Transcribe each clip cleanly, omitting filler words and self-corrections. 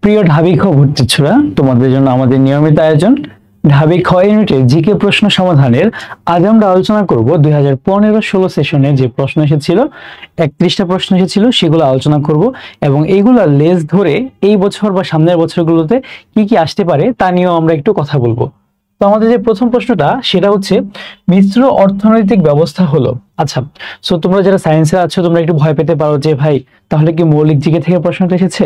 প্রিয় ঢাবি খ ভর্তিচ্ছুরা, তোমাদের জন্য আমাদের নিয়মিত আয়োজন ঢাবি খ ইউনিটে জিকে প্রশ্ন সমাধানের। আজ আমরা আলোচনা করব 2015-16 সেশনে যে প্রশ্ন এসেছিল, 31টা প্রশ্ন এসেছিল, সেগুলো আলোচনা করব এবং এইগুলা লেজ ধরে এই বছর বা সামনের বছরগুলোতে কি কি আসতে পারে তা নিয়েও আমরা একটু কথা বলবো। তো আমাদের যে প্রথম প্রশ্নটা সেটা হচ্ছে মিশ্র অর্থনৈতিক ব্যবস্থা হলো। আচ্ছা, সো তোমরা যারা সায়েন্সে আছো তোমরা একটু ভয় পেতে পারো যে ভাই তাহলে কি মৌলিক জিকে থেকে প্রশ্নটা এসেছে।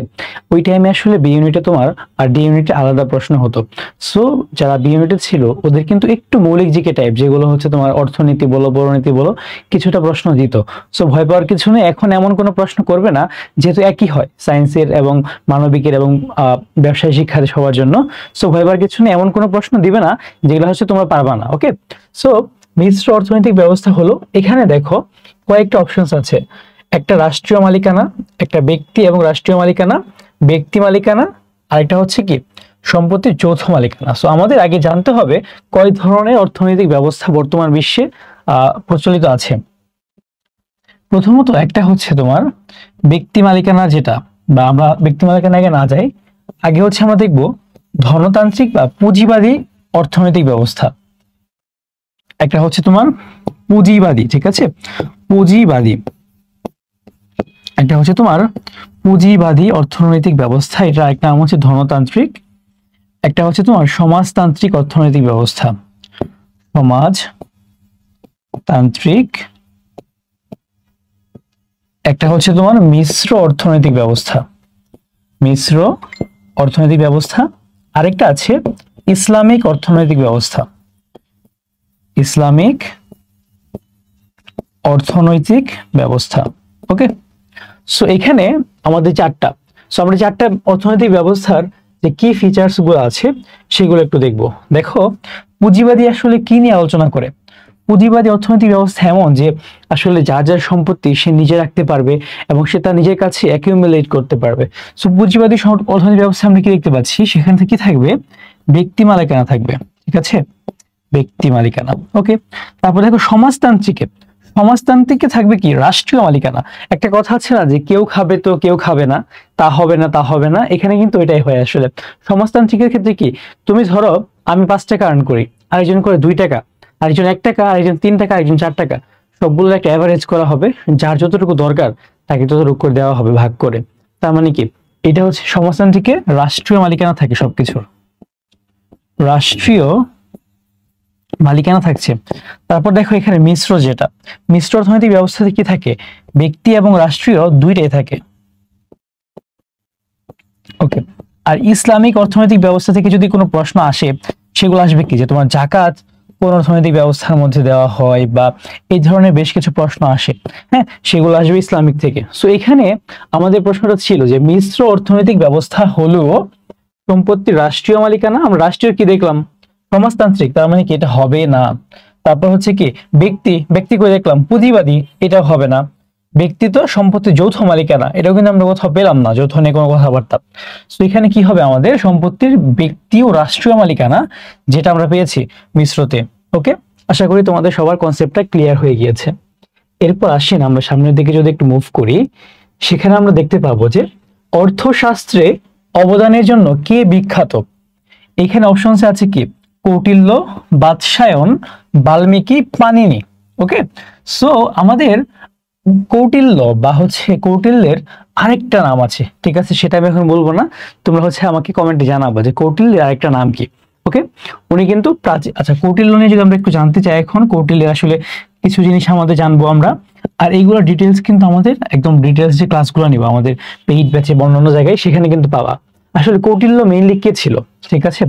ওই টাইমে আসলে বি ইউনিটে তোমার আর ডি ইউনিটে আলাদা প্রশ্ন হতো। সো যারা বি ইউনিটে ছিল ওদের কিন্তু একটু মৌলিক জিকে টাইপ, যেগুলো হচ্ছে তোমার অর্থনীতি বলো, পরিনীতি বলো, কিছুটা প্রশ্ন দিত। সো ভয় পাওয়ার কিছু নেই, এখন এমন কোনো প্রশ্ন করবে না, যেহেতু একই হয় সায়েন্সের এবং মানবিকের এবং ব্যবসায় শিক্ষার সবার জন্য। সো ভয় পাওয়ার কিছু নেই, এমন কোনো প্রশ্ন দিবে না যেগুলো হচ্ছে তোমরা পারবা না। ওকে, সো মিশ্র অর্থনৈতিক ব্যবস্থা হলো, এখানে দেখো কয়েকটা অপশনস আছে। একটা রাষ্ট্রীয় মালিকানা, একটা ব্যক্তি এবং রাষ্ট্রীয় মালিকানা, ব্যক্তি মালিকানা, আর একটা হচ্ছে কি সম্পত্তির যৌথ মালিকানা। সো আমাদের আগে জানতে হবে কয় ধরনের অর্থনৈতিক ব্যবস্থা বর্তমান বিশ্বে প্রচলিত আছে। প্রথমত একটা হচ্ছে তোমার ব্যক্তি মালিকানা, যেটা বা আমরা ব্যক্তি মালিকানা আগে না যাই, আগে হচ্ছে আমরা দেখব ধনতান্ত্রিক বা পুঁজিবাদী অর্থনৈতিক ব্যবস্থা। একটা হচ্ছে তোমার পুঁজিবাদী, ঠিক আছে, পুঁজিবাদী। একটা হচ্ছে তোমার পুঁজিবাদী অর্থনৈতিক ব্যবস্থা, এটা একটা নাম হচ্ছে ধনতান্ত্রিক। একটা হচ্ছে তোমার সমাজতান্ত্রিক অর্থনৈতিক ব্যবস্থা, সমাজতান্ত্রিক। একটা হচ্ছে তোমার মিশ্র অর্থনৈতিক ব্যবস্থা, মিশ্র অর্থনৈতিক ব্যবস্থা। আরেকটা আছে ইসলামিক অর্থনৈতিক ব্যবস্থা, ইসলামিক অর্থনৈতিক ব্যবস্থা। ওকে, সো এখানে আমাদের চারটা। সো আমরা চারটা অর্থনৈতিক ব্যবস্থার যে কি ফিচার্স গুলো আছে সেগুলো একটু দেখবো। দেখো পুঁজিবাদী আসলে কি নিয়ে আলোচনা করে। পুঁজিবাদী অর্থনৈতিক ব্যবস্থা এমন যে আসলে যার যার সম্পত্তি সে নিজে রাখতে পারবে এবং সে তার নিজের কাছে অ্যাকিউমুলেট করতে পারবে। সো পুঁজিবাদী অর্থনৈতিক ব্যবস্থা আমরা কি দেখতে পাচ্ছি, সেখান থেকে কি থাকবে, ব্যক্তি মালিকানা থাকবে, ঠিক আছে, ব্যক্তি মালিকানা। ওকে, তারপর দেখো সমাজতান্ত্রিকে, সমাজতান্ত্রিকে থাকবে কি রাষ্ট্রীয় মালিকানা। একটা কথা আছে না যে কেউ খাবে তো কেউ খাবে না, তা হবে না, তা হবে না, এখানে কিন্তু এটাই হয় আসলে। সমাজতান্ত্রিকের ক্ষেত্রে কি, তুমি ধরো আমি 5 টাকা আর্ন করি, আরেকজন করে 2 টাকা, আরেকজন 1 টাকা, আরেকজন 3 টাকা, আরেকজন 4 টাকা, সবগুলো একটা অ্যাভারেজ করা হবে, যার যতটুকু দরকার তাকে ততটুকু করে দেওয়া হবে ভাগ করে। তার মানে কি এটা হচ্ছে সমাজতান্ত্রিকে রাষ্ট্রীয় মালিকানা থাকে সবকিছুর, রাষ্ট্রীয় মালিকানা থাকছে। তারপর দেখো এখানে মিশ্র, যেটা মিশ্র অর্থনৈতিক ব্যবস্থাতে কি থাকে, ব্যক্তি এবং রাষ্ট্রীয় দুইটাই থাকে। ওকে, আর ইসলামিক অর্থনৈতিক ব্যবস্থা থেকে যদি কোনো প্রশ্ন আসে সেগুলো আসবে কি, যে তোমার জাকাত কোন অর্থনৈতিক ব্যবস্থার মধ্যে দেওয়া হয় বা এই ধরনের বেশ কিছু প্রশ্ন আসে, হ্যাঁ, সেগুলো আসবে ইসলামিক থেকে। সো এখানে আমাদের প্রশ্নটা ছিল যে মিশ্র অর্থনৈতিক ব্যবস্থা হলো সম্পত্তির রাষ্ট্রীয় মালিকানা, আমরা রাষ্ট্রীয় কি দেখলাম সমাজতান্ত্রিক, তার মানে কি এটা হবে না। তারপর হচ্ছে কি ব্যক্তি, ব্যক্তি করে দেখলাম পুঁজিবাদী, এটাও হবে না। ব্যক্তি তো সম্পত্তি যৌথ মালিকানা, এটাও কিন্তু আমরা কোথাও পেলাম না, যৌথ নিয়ে কোনো কথাবার্তা। তো এখানে কি হবে আমাদের সম্পত্তির ব্যক্তি ও রাষ্ট্রীয় মালিকানা, যেটা আমরা পেয়েছি মিশ্রতে। ওকে, আশা করি তোমাদের সবার কনসেপ্টটা ক্লিয়ার হয়ে গিয়েছে। এরপর আসেন আমরা সামনের দিকে যদি একটু মুভ করি, সেখানে আমরা দেখতে পাবো যে অর্থশাস্ত্রে অবদানের জন্য কে বিখ্যাত। এখানে অপশনসে আছে কি কৌটিল্য, বাৎসায়ন, বাল্মীকি, পাণিনি। ওকে, সো আমাদের কৌটিল্য বা হচ্ছে কৌটিল্যের আরেকটা নাম আছে, ঠিক আছে, সেটা আমি এখন বলবো না, তোমরা হচ্ছে আমাকে কমেন্টে জানাবো যে কৌটিল্যের আরেকটা নাম কি। ওকে, উনি কিন্তু প্রাচীন। আচ্ছা, কৌটিল্য নিয়ে যদি আমরা একটু জানতে চাই, এখন কৌটিল্যের আসলে কিছু জিনিস আমাদের জানবো আমরা, আর এইগুলো ডিটেলস কিন্তু আমাদের একদম ডিটেলস যে ক্লাসগুলো নিব আমাদের পেইড ব্যাচে বা অন্যান্য জায়গায়, সেখানে কিন্তু পাবা। আসলে কৌটিল্য মেইনলি কে ছিল, ঠিক আছে।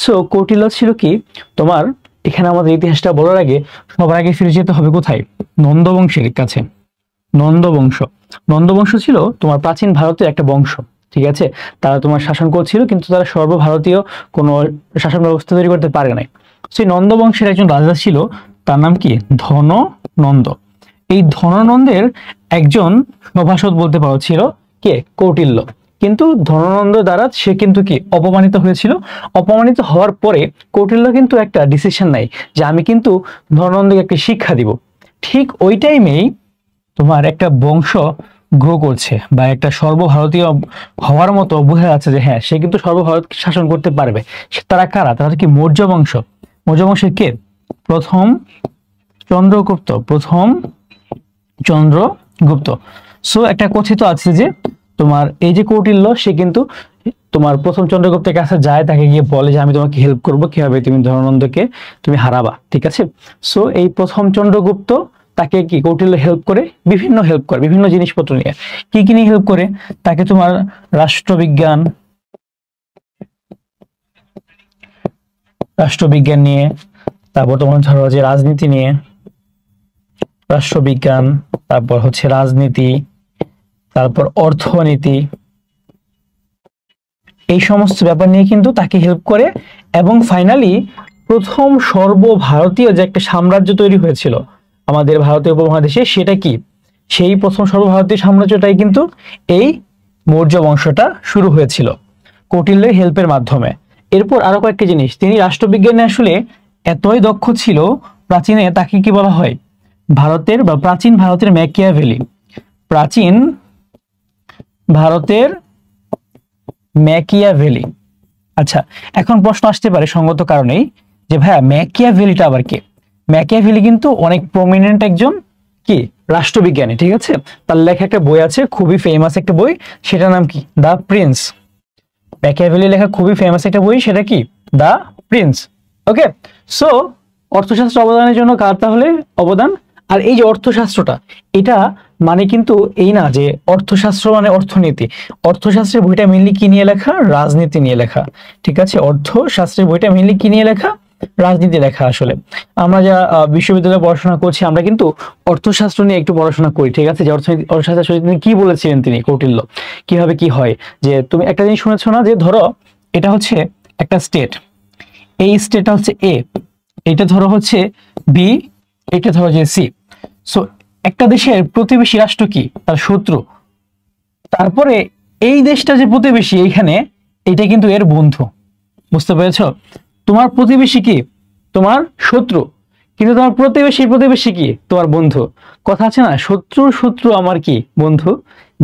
সো কৌটিল্য ছিল কি তোমার, এখানে আমাদের ইতিহাসটা বলার আগে সবার আগে ফিরে যেতে হবে কোথায়, নন্দবংশের কাছে। নন্দবংশ, নন্দবংশ ছিল তোমার প্রাচীন ভারতের একটা বংশ, ঠিক আছে। তারা তোমার শাসন করছিল, কিন্তু তারা সর্বভারতীয় কোনো শাসন ব্যবস্থা তৈরি করতে পারে নাই। সেই নন্দবংশের একজন রাজা ছিল, তার নাম কি ধননন্দ। এই ধননন্দের একজন সভাসদ বলতে পারো ছিল কে, কৌটিল্য। কিন্তু ধননন্দ দ্বারা সে কিন্তু কি অপমানিত হয়েছিল। অপমানিত হওয়ার পরে কৌটিল্য কিন্তু একটা ডিসিশন নেয় যে আমি কিন্তু ধননন্দকে একটা শিক্ষা দিব। ঠিক ওই টাইমেই তোমার একটা বংশ গ্রো করছে বা একটা সর্বভারতীয় হওয়ার মতো বোঝা যাচ্ছে যে হ্যাঁ সে কিন্তু সর্বভারত শাসন করতে পারবে। তারা কারা? তারা কি মৌর্য বংশ। মৌর্য বংশের কে? প্রথম চন্দ্রগুপ্ত। প্রথম চন্দ্রগুপ্ত। সো একটা কথিত আছে যে তোমার এই যে কৌটিল্য সে কিন্তু তোমার প্রথম চন্দ্রগুপ্তের কাছে যায়, তাকে গিয়ে বলে যে আমি তোমাকে হেল্প করবো কিভাবে তুমি ধননন্দকে তুমি হারাবা। ঠিক আছে, সো এই প্রথম চন্দ্রগুপ্ত তাকে কি কৌটিল্য হেল্প করে, বিভিন্ন হেল্প করে বিভিন্ন জিনিসপত্র নিয়ে। কি কি নিয়ে হেল্প করে? তাকে তোমার রাষ্ট্রবিজ্ঞান নিয়ে, তারপর তোমার ধরো যে রাজনীতি নিয়ে, রাষ্ট্রবিজ্ঞান, তারপর হচ্ছে রাজনীতি, তারপর অর্থনীতি, এই সমস্ত ব্যাপার নিয়ে কিন্তু তাকে হেল্প করে। এবং ফাইনালি প্রথম সর্বভারতীয় যে একটা সাম্রাজ্য তৈরি হয়েছিল আমাদের ভারতীয় উপমহাদেশে, সেটা কি? সেই প্রথম সর্বভারতীয় সাম্রাজ্যটাই কিন্তু এই মৌর্য বংশটা শুরু হয়েছিল কৌটিল্যের হেল্পের মাধ্যমে। এরপর আরো কয়েকটি জিনিস, তিনি রাষ্ট্রবিজ্ঞানে আসলে এতই দক্ষ ছিল, প্রাচীনে তাকে কি বলা হয়? ভারতের বা প্রাচীন ভারতের ম্যাকিয়াভেলি। প্রাচীন ভারতের ম্যাকিয়াভেলি। আচ্ছা, এখন প্রশ্ন আসতে পারে সঙ্গত কারণেই যে ভাইয়া ম্যাকিয়াভেলিটা আবার কে? ম্যাকিয়াভেলি কিন্তু অনেক প্রমিনেন্ট একজন কি রাষ্ট্রবিজ্ঞানী। ঠিক আছে, তার লেখা একটা বই আছে, খুবই ফেমাস একটা বই, সেটার নাম কি? The Prince. ম্যাকিয়াভেলি লেখা খুবই ফেমাস একটা বই, সেটা কি? The Prince. ওকে, সো অর্থশাস্ত্র অবদানের জন্য কার তাহলে অবদান? আর এই যে অর্থশাস্ত্রটা, এটা মানে কিন্তু এই না যে অর্থশাস্ত্র মানে অর্থনীতি। অর্থশাস্ত্রের বইটা মেনলি কি নিয়ে লেখা? রাজনীতি নিয়ে লেখা। ঠিক আছে, অর্থশাস্ত্রের বইটা মেনলি কি নিয়ে লেখা? রাজনীতি লেখা। আসলে আমরা যা বিশ্ববিদ্যালয়ে পড়াশোনা করছি, আমরা কিন্তু অর্থশাস্ত্র নিয়ে একটু পড়াশোনা করি। ঠিক আছে, যে অর্থশাস্ত্র তিনি কি বলেছিলেন, তিনি কৌটিল্য কিভাবে কি হয়। যে তুমি একটা জিনিস শুনেছো না, যে ধরো এটা হচ্ছে একটা স্টেট, এই স্টেটটা হচ্ছে এ, এটা ধরো হচ্ছে বি, এটা ধরো যে সি। সো একটা দেশের প্রতিবেশী রাষ্ট্র কি? তার শত্রু। তারপরে এই দেশটা যে প্রতিবেশী, এইখানে এটা কিন্তু এর বন্ধু। বুঝতে পেরেছো? তোমার প্রতিবেশী কি? তোমার শত্রু, কিন্তু তোমার প্রতিবেশী কি? তোমার বন্ধু। কথা আছে না, শত্রু আমার কি বন্ধু,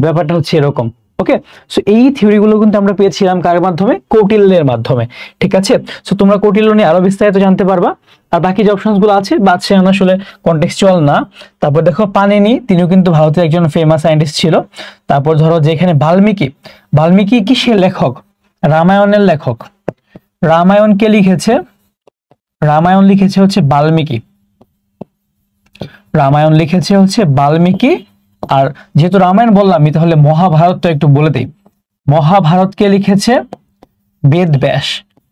ব্যাপারটা হচ্ছে এরকম। ওকে, সো এই থিওরি গুলো কিন্তু আমরা পেয়েছিলাম কার মাধ্যমে? কৌটিল্যের মাধ্যমে। ঠিক আছে, সো তোমরা কৌটিল্য নিয়ে আরো বিস্তারিত জানতে পারবা। আর বাকি যে অপশনস গুলো আছে বাদশাহ আসলে কন্টেক্সচুয়াল না। তারপর দেখো পানিনি, তিনিও কিন্তু ভারতের একজন ফেমাস সায়েন্টিস্ট ছিল। তারপর ধরো যে এখানে বাল্মীকি কিসের লেখক? রামায়ণের লেখক। রামায়ণ কে লিখেছে? রামায়ণ লিখেছে হচ্ছে বাল্মীকি। রামায়ণ লিখেছে হচ্ছে বাল্মীকি। আর যেহেতু রামায়ণ বললাম, আমি তাহলে মহাভারত তো একটু বলে দিই। মহাভারত কে লিখেছে? বেদব্যাস।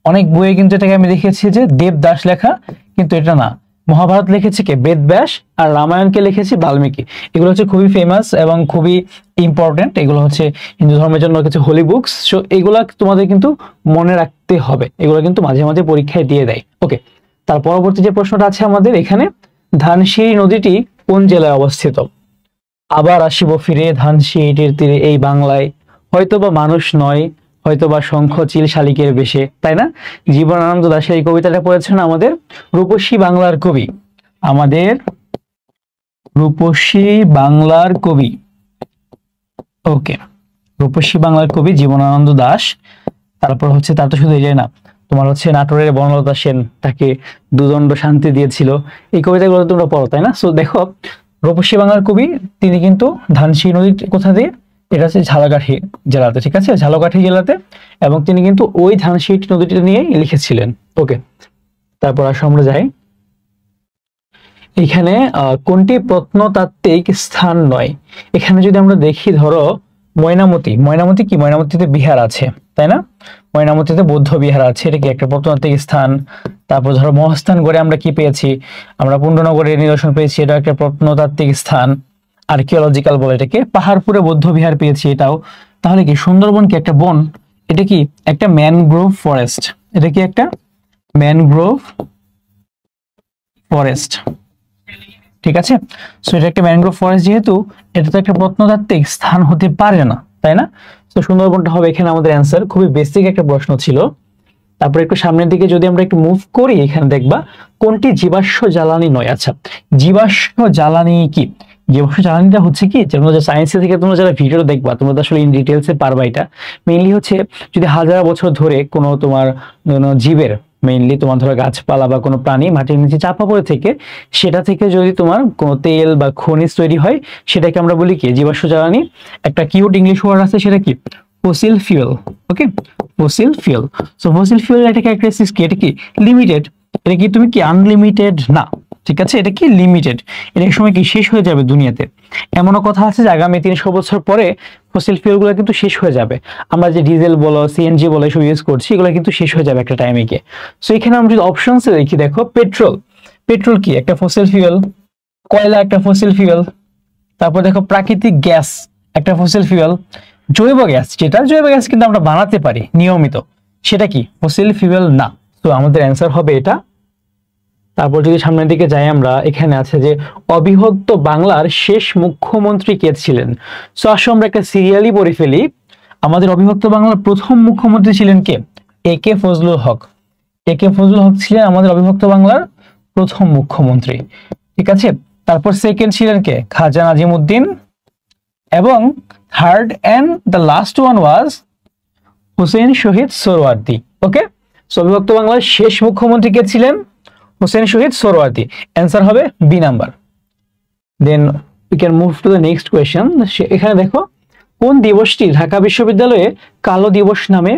অনেক বইয়ে কিন্তু এটাকে আমি দেখেছি যে দেবদাস লেখা, কিন্তু এটা না, মহাভারত লিখেছে কে? বেদব্যাস। আর রামায়ণকে লিখেছে বাল্মীকি। এগুলো হচ্ছে খুবই ফেমাস এবং খুবই ইম্পর্টেন্ট। এগুলো হচ্ছে হিন্দু ধর্মের জন্য কিছু হোলি বুকস। সো এগুলা তোমাদের কিন্তু মনে রাখতে হবে, এগুলো কিন্তু মাঝে মাঝে পরীক্ষায় দিয়ে দেয়। ওকে, তার পরবর্তী যে প্রশ্নটা আছে আমাদের এখানে, ধানসিঁড়ি নদীটি কোন জেলায় অবস্থিত? আবার আসিব ফিরে ধানসিঁড়িটির তীরে এই বাংলায়, হয়তোবা মানুষ নয়, হয়তোবা শঙ্খ চিল শালিকের বেশে। তাই না? জীবনানন্দ দাশের এই কবিতাটা পড়েছেন আমাদের রূপসী বাংলার কবি, আমাদের রূপসী বাংলার কবি। ওকে, রূপসী বাংলার কবি জীবনানন্দ দাশ। তারপর হচ্ছে তার তো শুধু এই না, তোমার হচ্ছে নাটোরের বনলতা সেন তাকে দুদণ্ড শান্তি দিয়েছিল। এই কবিতাগুলো তোমরা পড়ো, তাই না? সো দেখো, রূপসী বাংলার কবি তিনি কিন্তু ধানসিঁড়ি নদী কোথা দিয়ে? এটা হচ্ছে ঝালকাঠি জেলাতে। ঠিক আছে, ঝালকাঠি জেলাতে। এবং তিনি কিন্তু ওই ধানসিঁড়ি নদীটি নিয়ে লিখেছিলেন। ওকে, তারপর আসো আমরা যাই এখানে কোনটি প্রত্নতাত্ত্বিক স্থান নয়? এখানে যদি আমরা দেখি, ধরো ময়নামতি কি? ময়নামতিতে বিহার আছে, তাই না? ময়নামতিতে বৌদ্ধ বিহার আছে, এটা কি একটা প্রত্নতাত্ত্বিক স্থান। তারপর ধরো মহাস্থানগড়ে আমরা কি পেয়েছি? আমরা পুণ্ডনগরের নিদর্শন পেয়েছি, এটা একটা প্রত্নতাত্ত্বিক স্থান, আর্কিওলজিক্যাল বলে এটাকে। পাহাড়পুরে বৌদ্ধ বিহার পেয়েছি, এটাও। তাহলে কি সুন্দরবন কি একটা বন? এটা কি একটা ম্যানগ্রোভ ফরেস্ট। এটা কি একটা ম্যানগ্রোভ ফরেস্ট। ঠিক আছে, সো এটা একটা ম্যানগ্রোভ ফরেস্ট, যেহেতু এটা তো একটা প্রত্নতাত্ত্বিক স্থান হতে পারে না, তাই না? তো সুন্দরবনটা হবে এখানে আমাদের অ্যান্সার। খুবই বেসিক একটা প্রশ্ন ছিল। তারপরে একটু সামনের দিকে যদি আমরা একটু মুভ করি, এখানে দেখবা কোনটি জীবাশ্ম জ্বালানি নয়। আচ্ছা, জীবাশ্ম জ্বালানি কি? জীবাশ্ম জ্বালানিটা হচ্ছে কি, তোমরা যে সায়েন্স থেকে তোমরা যারা ভিডিওটা দেখবা তোমরা তো আসলে ইন ডিটেলসে পারবা। এটা মেইনলি হচ্ছে যদি হাজার বছর ধরে কোনো তোমার জীবের, মেইনলি তোমার ধরো গাছপালা বা কোনো প্রাণী মাটির নিচে চাপা পড়ে থেকে সেটা থেকে যদি তোমার কোনো তেল বা খনিজ তৈরি হয়, সেটাকে আমরা বলি কি জীবাশ্ম জ্বালানি। একটা কিউট ইংলিশ ওয়ার্ড আছে, সেটা কি ফসিল ফিউল। ওকে, ফসিল ফিউল। সো ফসিল ফিউলের একটা ক্যারেক্টারিস্টিক্স কি, এটা কি লিমিটেড, এটা কি তুমি কি আনলিমিটেড না, ঠিক আছে, এটা কি লিমিটেড, এটা এক সময় কি শেষ হয়ে যাবে দুনিয়াতে। এমনও কথা আছে যে আগামী 300 বছর পরে ফসিল ফিউলগুলো কিন্তু শেষ হয়ে যাবে। আমরা যে ডিজেল বলো সিএনজি বলো এসব ইউজ করছি, এগুলো কিন্তু শেষ হয়ে যাবে একটা টাইমে গিয়ে। সো এখানে আমরা যদি অপশনসে দেখি, দেখো পেট্রোল, পেট্রোল কি একটা ফসিল ফিউল, কয়লা একটা ফসিল ফিউল, তারপর দেখো প্রাকৃতিক গ্যাস একটা ফসিল ফিউল, জৈব গ্যাস, যেটা জৈব গ্যাস কিন্তু আমরা বানাতে পারি নিয়মিত, সেটা কি ফসিল ফিউল না। তো আমাদের অ্যান্সার হবে এটা। তারপর যদি সামনের দিকে যাই আমরা, এখানে আছে যে অবিভক্ত বাংলার শেষ মুখ্যমন্ত্রী কে ছিলেন। সো আসো আমরা একটা সিরিয়ালি পড়ে ফেলি। আমাদের অবিভক্ত বাংলার প্রথম মুখ্যমন্ত্রী ছিলেন কে? এ কে ফজলুল হক। এ কে ফজলুল হক ছিলেন আমাদের অবিভক্ত বাংলার প্রথম মুখ্যমন্ত্রী, ঠিক আছে। তারপর সেকেন্ড ছিলেন কে? খাজা নাজিমউদ্দিন। এবং third and the last one was Huseyn Shaheed Suhrawardy. Okay, so অবিভক্ত বাংলার শেষ মুখ্যমন্ত্রী কে ছিলেন? হুসেন শহীদ সোহরাওয়ার্দী। অ্যান্সার হবে B number. Then we can move to the next question. এখানে দেখো কোন দিবসটি ঢাকা বিশ্ববিদ্যালয়ে কালো দিবস নামে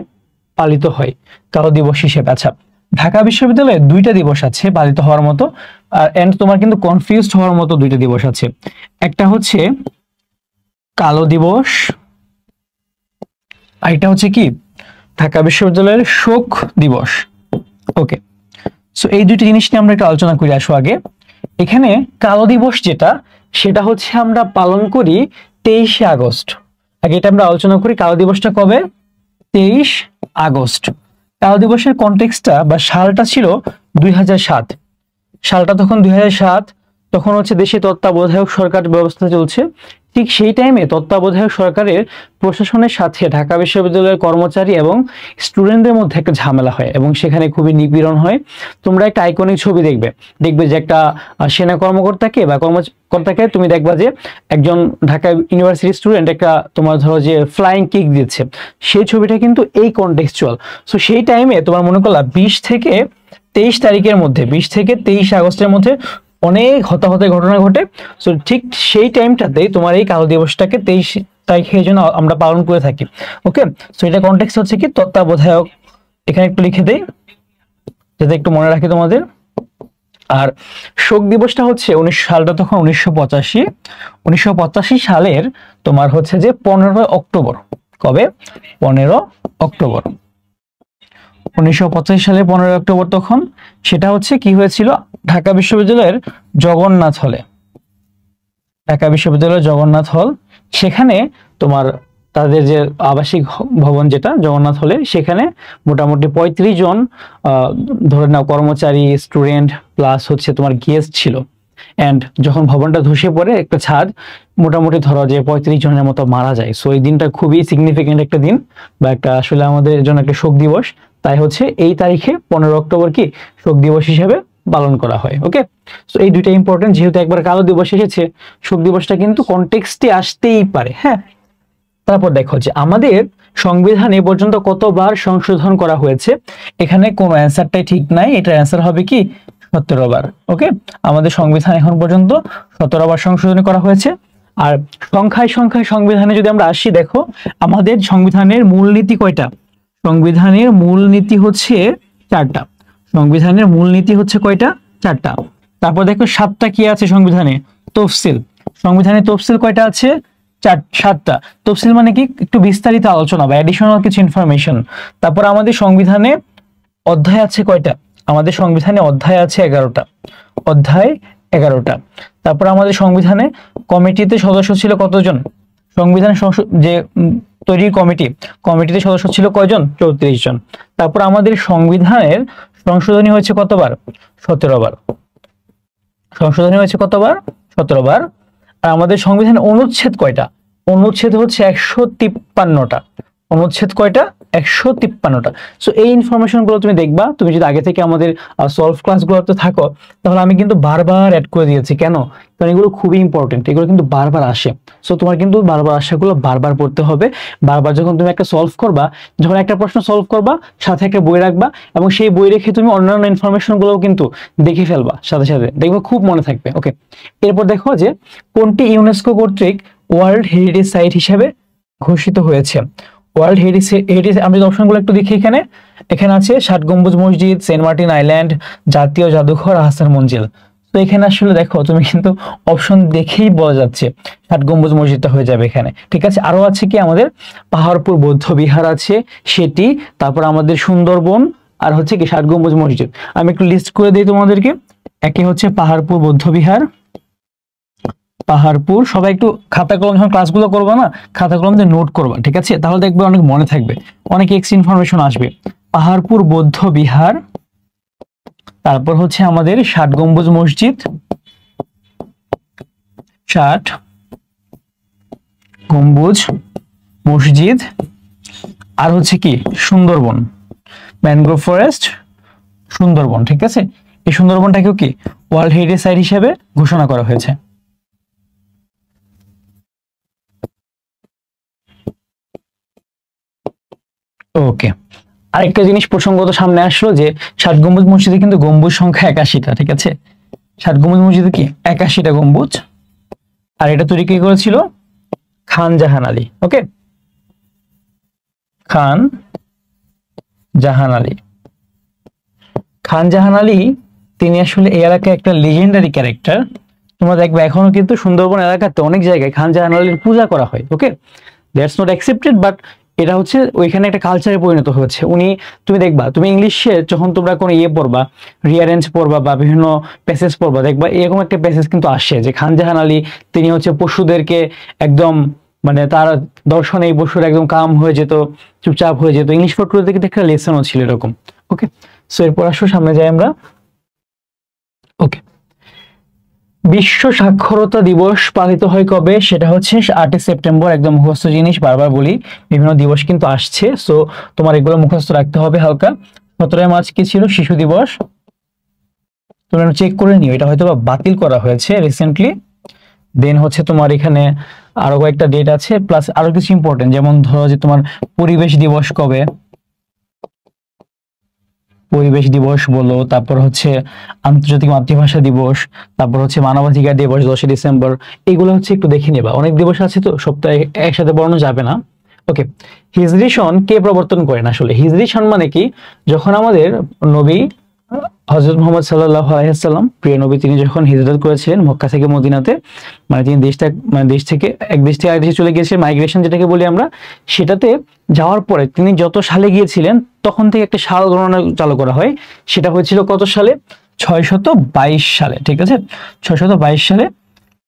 পালিত হয়? কালো দিবস হিসেবে। আচ্ছা, ঢাকা বিশ্ববিদ্যালয়ে দুইটা দিবস আছে পালিত হওয়ার মতো, আর এন্ড তোমার কিন্তু কনফিউজড হওয়ার মতো দুইটা দিবস আছে। একটা হচ্ছে কালো দিবস, আর একটা হচ্ছে কি ঢাকা বিশ্ববিদ্যালয়ের শোক দিবস। ওকে, সো এই দুইটা জিনিস নিয়ে আমরা একটু আলোচনা করি। আসো আগে এখানে কালো দিবস যেটা, সেটা হচ্ছে আমরা পালন করি 23শে আগস্ট। আগে এটা আমরা আলোচনা করি, কালো দিবসটা কবে? 23 আগস্ট। কালো দিবসের কনটেক্সটটা বা সালটা ছিল 2007 সালটা, তখন 2007, তখন হচ্ছে দেশে তত্ত্বাবধায়ক সরকার ব্যবস্থা চলছে। ঠিক সেই টাইমে তত্ত্বাবধায়ক সরকারের প্রশাসনের সাথে ঢাকা বিশ্ববিদ্যালয়ের কর্মচারী এবং স্টুডেন্টদের মধ্যে একটা ঝামেলা হয় এবং সেখানে খুবই নিপীড়ন হয়। তোমরা একটা আইকনিক ছবি দেখবে, দেখবে যে একটা সেনা কর্মকর্তাকে বা কর্মকর্তাকে তুমি দেখবা যে একজন ঢাকা ইউনিভার্সিটি স্টুডেন্ট একটা তোমার ধরো যে ফ্লাইং কিক দিচ্ছে, সেই ছবিটা কিন্তু এই কনটেক্সচুয়াল। সো সেই টাইমে তোমার মনে করলা 20 থেকে 23 তারিখের মধ্যে, 20 থেকে 23 আগস্টের মধ্যে অনেক হতাহতের ঘটনা ঘটে। সো ঠিক সেই টাইমটাতেই তোমার এই কালো দিবসটাকে 23 তারিখের জন্য আমরা পালন করে থাকি। ওকে, সো এটা কনটেক্সট হচ্ছে কি তত্ত্বাবধায়ক, এখানে একটু লিখে দেই যাতে একটু মনে রাখি তোমাদের। আর শোক দিবসটা হচ্ছে 19 সালটা তখন 1985 সালের তোমার হচ্ছে যে 15 অক্টোবর। কবে? 15 অক্টোবর 1985 সালে 15 অক্টোবর। তখন সেটা হচ্ছে কি হয়েছিল, ঢাকা বিশ্ববিদ্যালয়ের জগন্নাথ হলে, ঢাকা বিশ্ববিদ্যালয়ের জগন্নাথ হল, সেখানে তোমার তাদের যে আবাসিক ভবন যেটা জগন্নাথ হলে, সেখানে মোটামুটি 35 জন ধরে নাও কর্মচারী, স্টুডেন্ট প্লাস হচ্ছে তোমার গেস্ট ছিল। এন্ড যখন ভবনটা ধসে পড়ে একটা ছাদ, মোটামুটি ধরো যে 35 জনের মতো মারা যায়। সো এই দিনটা খুবই সিগনিফিকেন্ট একটা দিন বা একটা আসলে আমাদের জন্য একটা শোক দিবস। তাই হচ্ছে এই তারিখে 15 অক্টোবর কি শোক দিবস হিসেবে পালন করা হয়। ওকে, সো এই দুইটা ইম্পর্টেন্ট, যেহেতু একবার কালো দিবস এসেছে, শোক দিবসটা কিন্তু কনটেক্সটে আসতেই পারে। হ্যাঁ, তারপর দেখো যে আমাদের সংবিধানে পর্যন্ত কতবার সংশোধন করা হয়েছে। এখানে কোনো অ্যান্সারটাই ঠিক নাই, এটার অ্যান্সার হবে কি 17 বার। ওকে, আমাদের সংবিধান এখন পর্যন্ত 17 বার সংশোধন করা হয়েছে। আর সংখ্যায় সংখ্যায় সংবিধানে যদি আমরা আসি, দেখো আমাদের সংবিধানের মূলনীতি কয়টা? সংবিধানের মূলনীতি হচ্ছে 4টা। সংবিধানের মূলনীতি হচ্ছে কয়টা? 4টা। তারপর দেখো 7টা কি আছে সংবিধানে? তফসিল। সংবিধানে তফসিল কয়টা আছে? 7টা। তফসিল মানে কি? একটু বিস্তারিত আলোচনা বা এডিশনাল কিছু ইনফরমেশন। তারপর আমাদের সংবিধানে অধ্যায় আছে কয়টা? আমাদের সংবিধানে অধ্যায় আছে 11টা। অধ্যায় 11টা। তারপর আমাদের সংবিধানে কমিটিতে সদস্য ছিল কতজন? সংবিধান যে তৈরির কমিটিতে সদস্য ছিল কয়জন? 34 জন। তারপর আমাদের সংবিধানের সংশোধনী হয়েছে কতবার? 17 বার। সংশোধনী হয়েছে কতবার? 17 বার। আর আমাদের সংবিধানে অনুচ্ছেদ কয়টা? অনুচ্ছেদ হচ্ছে 153টা। অনুচ্ছেদ কয়টা? 153টা। সো এই ইনফরমেশন গুলো তুমি দেখবা, তুমি যদি আগে থেকে আমাদের সলভ ক্লাসগুলোতে থাকো তাহলে আমি কিন্তু বারবার অ্যাড করে দিয়েছি। কেন? কারণ এগুলো খুবই ইম্পর্টেন্ট, এগুলো কিন্তু বারবার আসে। সো তোমার কিন্তু বারবার আসাগুলো বারবার পড়তে হবে। বারবার যখন তুমি একটা সলভ করবা, যখন একটা প্রশ্ন সলভ করবা সাথে একটা বই রাখবা, এবং সেই বই রেখে তুমি অন্যান্য ইনফরমেশন গুলোও কিন্তু দেখে ফেলবা সাথে সাথে, দেখবে খুব মনে থাকবে। ওকে, এরপর দেখো যে কোনটি ইউনেস্কো কর্তৃক ওয়ার্ল্ড হেরিটেজ সাইট হিসেবে ঘোষিত হয়েছে। ওয়ার্ল্ড হেরিটেজ আমি অপশনগুলো একটু দেখি। এখানে আছে ষাট গম্বুজ মসজিদ, সেন্ট মার্টিন আইল্যান্ড, জাতীয় জাদুঘর, আহসান মঞ্জিল। তো এখানে আসলে দেখো তুমি কিন্তু অপশন দেখেই বলা যাচ্ছে ষাট গম্বুজ মসজিদটা হয়ে যাবে এখানে। ঠিক আছে, আরো আছে কি আমাদের পাহাড়পুর বৌদ্ধ বিহার আছে সেটি, তারপর আমাদের সুন্দরবন, আর হচ্ছে কি ষাট গম্বুজ মসজিদ। আমি একটু লিস্ট করে দিই তোমাদেরকে। একে হচ্ছে পাহাড়পুর বৌদ্ধ বিহার, পাহাড়পুর। সবাই একটু খাতা কলম যখন ক্লাসগুলো করবে না, খাতা কলম দিয়ে নোট করবা, ঠিক আছে? তাহলে দেখবে অনেক মনে থাকবে, অনেক এক্সট্রা ইনফরমেশন আসবে। পাহাড়পুর বৌদ্ধ বিহার, তারপর হচ্ছে আমাদের ষাট গম্বুজ মসজিদ, ষাট গম্বুজ মসজিদ, আর হচ্ছে কি সুন্দরবন, ম্যানগ্রোভ ফরেস্ট, সুন্দরবন। ঠিক আছে, এই সুন্দরবনটাকেও কি ওয়ার্ল্ড হেরিটেজ সাইট হিসেবে ঘোষণা করা হয়েছে। ওকে, আরেকটা জিনিস প্রসঙ্গত সামনে আসলো যে ষাট গম্বুজ মসজিদে কিন্তু গম্বুজ সংখ্যা 81টা। ঠিক আছে, ষাট গম্বুজ মসজিদে কি 81টা গম্বুজ, আর এটা তৈরি কে করেছিল? খান জাহান আলী। ওকে, খান জাহান আলী। খান জাহান আলী তিনি আসলে এই এলাকায় একটা লেজেন্ডারি ক্যারেক্টার। তোমরা দেখবে এখনো কিন্তু সুন্দরবন এলাকাতে অনেক জায়গায় খান জাহান আলীর পূজা করা হয়। ওকে, দ্যাটস নট অ্যাকসেপ্টেড, বাট এটা হচ্ছে ওইখানে একটা কালচারে পরিণত হয়েছে। উনি, তুমি দেখবা, তুমি ইংলিশে যখন তোমরা কোনো পড়বা, রিয়ারেঞ্জ পড়বা বা বিভিন্ন প্যাসেজ পড়বা, দেখবা এরকম একটা প্যাসেজ কিন্তু আসে যে খান জাহান আলী তিনি হচ্ছে পশুদেরকে একদম, মানে তার দর্শনে এই পশুর একদম কাম হয়ে যেত, চুপচাপ হয়ে যেত। ইংলিশ পড়তে কিন্তু একটা লেসনও ছিল এরকম। ওকে, সো এরপর আসো সামনে যাই আমরা। ওকে, বিশ্ব সাক্ষরতা দিবস পালিত হয় কবে? সেটা হচ্ছে 8 সেপ্টেম্বর। একদম মুখস্থ জিনিস, বারবার বলি, বিভিন্ন দিবস কিন্তু আসছে, সো তোমার এগুলো মুখস্থ রাখতে হবে হালকা। 17 মার্চ কি ছিল? শিশু দিবস। তোমরা চেক করে নিও, এটা হয়তো বাতিল করা হয়েছে রিসেন্টলি। দেন হচ্ছে তোমার এখানে আরো কয়েকটা ডেট আছে, প্লাস আরো কিছু ইম্পর্টেন্ট, যেমন ধরো যে তোমার পরিবেশ দিবস কবে, পরিবেশ দিবস বলো, তারপর হচ্ছে আন্তর্জাতিক মাতৃভাষা দিবস, তারপর হচ্ছে মানবাধিকার দিবস 10 ডিসেম্বর। এগুলো হচ্ছে একটু দেখে নেবা, অনেক দিবস আছে তো সপ্তাহে একসাথে পড়ানো যাবে না। ওকে, হিজরি সন কে প্রবর্তন করেন? আসলে হিজরি সন মানে কি? যখন আমাদের নবী হযরত মুহাম্মদ সাল্লাল্লাহু আলাইহি ওয়াসাল্লাম, প্রিয় নবী, তিনি যখন হিজরত করেছিলেন মক্কা থেকে মদিনাতে, মানে তিনি দেশ থেকে এক দেশ থেকে আরেক দেশে চলে গিয়েছিলেন, মাইগ্রেশন যেটাকে বলি আমরা, সেটাতে যাওয়ার পরে তিনি যত সালে গিয়েছিলেন তখন থেকে একটা সাল গণনা চালু করা হয়। সেটা হয়েছিল কত সালে? 622 সালে। ঠিক আছে, 622 সালে,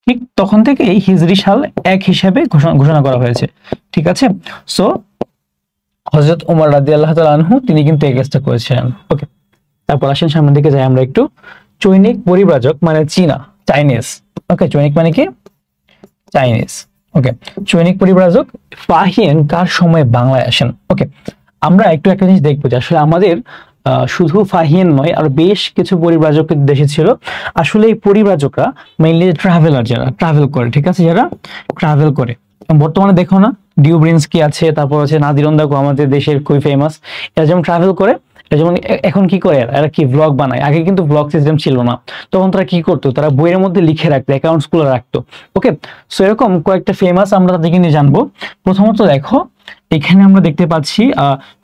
ঠিক তখন থেকে এই হিজরি সাল এক হিসাবে ঘোষণা করা হয়েছে। ঠিক আছে, সো হযরত ওমর রাদিয়াল্লাহু তাআলা আনহু তিনি কিন্তু এই কাজটা করেছিলেন। ওকে, তারপর আসেন সামনের দিকে যাই আমরা একটু। চৈনিক পরিব্রাজক মানে চীনা, চাইনিজ। ওকে, চৈনিক মানে কি? চাইনিজ। ওকে, চৈনিক পরিব্রাজক ফাহিয়েন কার সময় বাংলায় আসেন? ওকে, আমরা একটু একটা জিনিস দেখবো যে আসলে আমাদের শুধু ফাহিয়েন নয়, আর বেশ কিছু পরিব্রাজক দেশে ছিল। আসলে এই পরিব্রাজকরা মেইনলি ট্রাভেলার, যারা ট্রাভেল করে। ঠিক আছে, যারা ট্রাভেল করে। বর্তমানে দেখো না, ডিউব্রিন্সকি আছে, তারপর হচ্ছে নাদির ওন্দাকো আমাদের দেশের খুবই ফেমাস। এরা যেমন ট্রাভেল করে, যেমন এখন কি করে এরা কি ব্লগ বানায়। আগে কিন্তু ব্লগ সিস্টেম ছিল না, তখন তারা কি করতো? তারা বইয়ের মধ্যে লিখে রাখতো, অ্যাকাউন্টস গুলো রাখতো। ওকে, সো এরকম কয়েকটা ফেমাস আমরা তাদেরকে নিয়ে জানবো। প্রথমত দেখো, এখানে আমরা দেখতে পাচ্ছি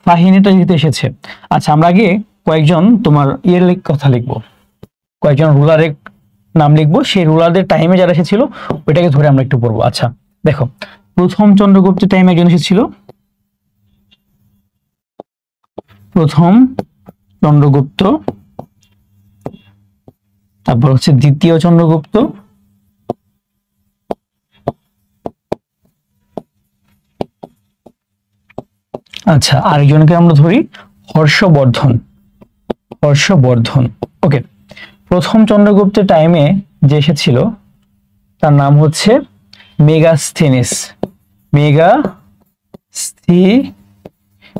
ফাহিনেটা যেহেতু এসেছে। আচ্ছা, আমরা আগে কয়েকজন তোমার কথা লিখবো, কয়েকজন রুলারের নাম লিখবো, সেই রুলারদের টাইমে যারা এসেছিল ওইটাকে ধরে আমরা একটু পড়বো। আচ্ছা দেখো, প্রথম চন্দ্রগুপ্তের টাইমে একজন এসেছিল, প্রথম চন্দ্রগুপ্ত, তারপর হচ্ছে দ্বিতীয় চন্দ্রগুপ্ত, আচ্ছা আরেকজনকে আমরা ধরি হর্ষবর্ধন, হর্ষবর্ধন। ওকে, প্রথম চন্দ্রগুপ্তের টাইমে যে এসেছিল তার নাম হচ্ছে মেগাস্থেনিস,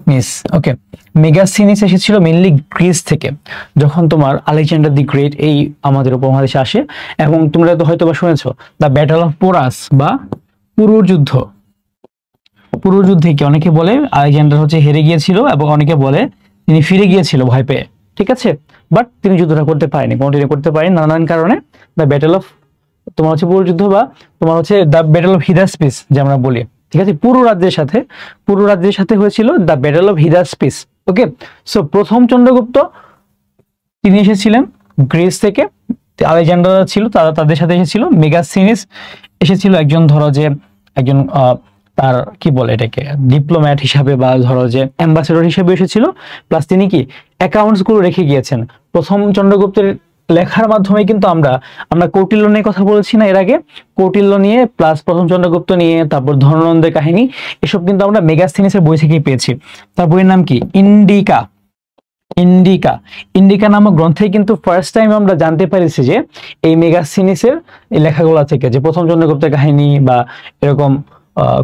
মিস। ওকে, মেগাসিনিস এসেছিল মেইনলি গ্রিস থেকে, যখন তোমার আলেকজান্ডার দি গ্রেট এই আমাদের উপমহাদেশে আসে। এবং তোমরা তো হয়তো বা শুনেছো দ্য ব্যাটল অফ পোরাস বা পুরুর যুদ্ধ। পুরুর যুদ্ধে কি অনেকে বলে আলেকজান্ডার হচ্ছে হেরে গিয়েছিল, এবং অনেকে বলে তিনি ফিরে গিয়েছিল ভয় পেয়ে, ঠিক আছে। বাট তিনি যুদ্ধটা করতে পারেনি, কন্টিনিউ করতে পারেনি নানান কারণে। দ্য ব্যাটল অফ তোমার হচ্ছে পুরুর যুদ্ধ বা তোমার হচ্ছে দ্য ব্যাটল অফ হিদাসপিস যে আমরা বলি, ঠিক আছে, পুরো রাজ্যের সাথে হয়েছিল the battle of Hydaspes. Okay, so প্রথম চন্দ্রগুপ্ত তিনি এসেছিলেন গ্রিস থেকে, আলেকজান্ডার ছিল তাদের সাথে এসেছিল। মেগাসিনিস এসেছিল একজন ধরো যে একজন তার কি বলে এটাকে ডিপ্লোম্যাট হিসাবে বা ধরো যে অ্যাম্বাসেডর হিসেবে এসেছিল। প্লাস তিনি কি অ্যাকাউন্টস গুলো রেখে গিয়েছেন। প্রথম চন্দ্রগুপ্তের লেখার মাধ্যমে কিন্তু আমরা কৌটিল্য নিয়ে কথা বলেছি না এর আগে, কৌটিল্য নিয়ে প্লাস প্রথম চন্দ্রগুপ্ত নিয়ে, তারপর ধননন্দের কাহিনী, এসব কিন্তু আমরা মেগাসথেনিসের বই থেকেই পেয়েছি। তার বইয়ের নাম কি ইন্ডিকা। ইন্ডিকা নামক গ্রন্থে কিন্তু ফার্স্ট টাইম আমরা জানতে পেরেছি যে এই মেগাসথেনিসের এই লেখাগুলো থেকে যে প্রথম চন্দ্রগুপ্তের কাহিনী বা এরকম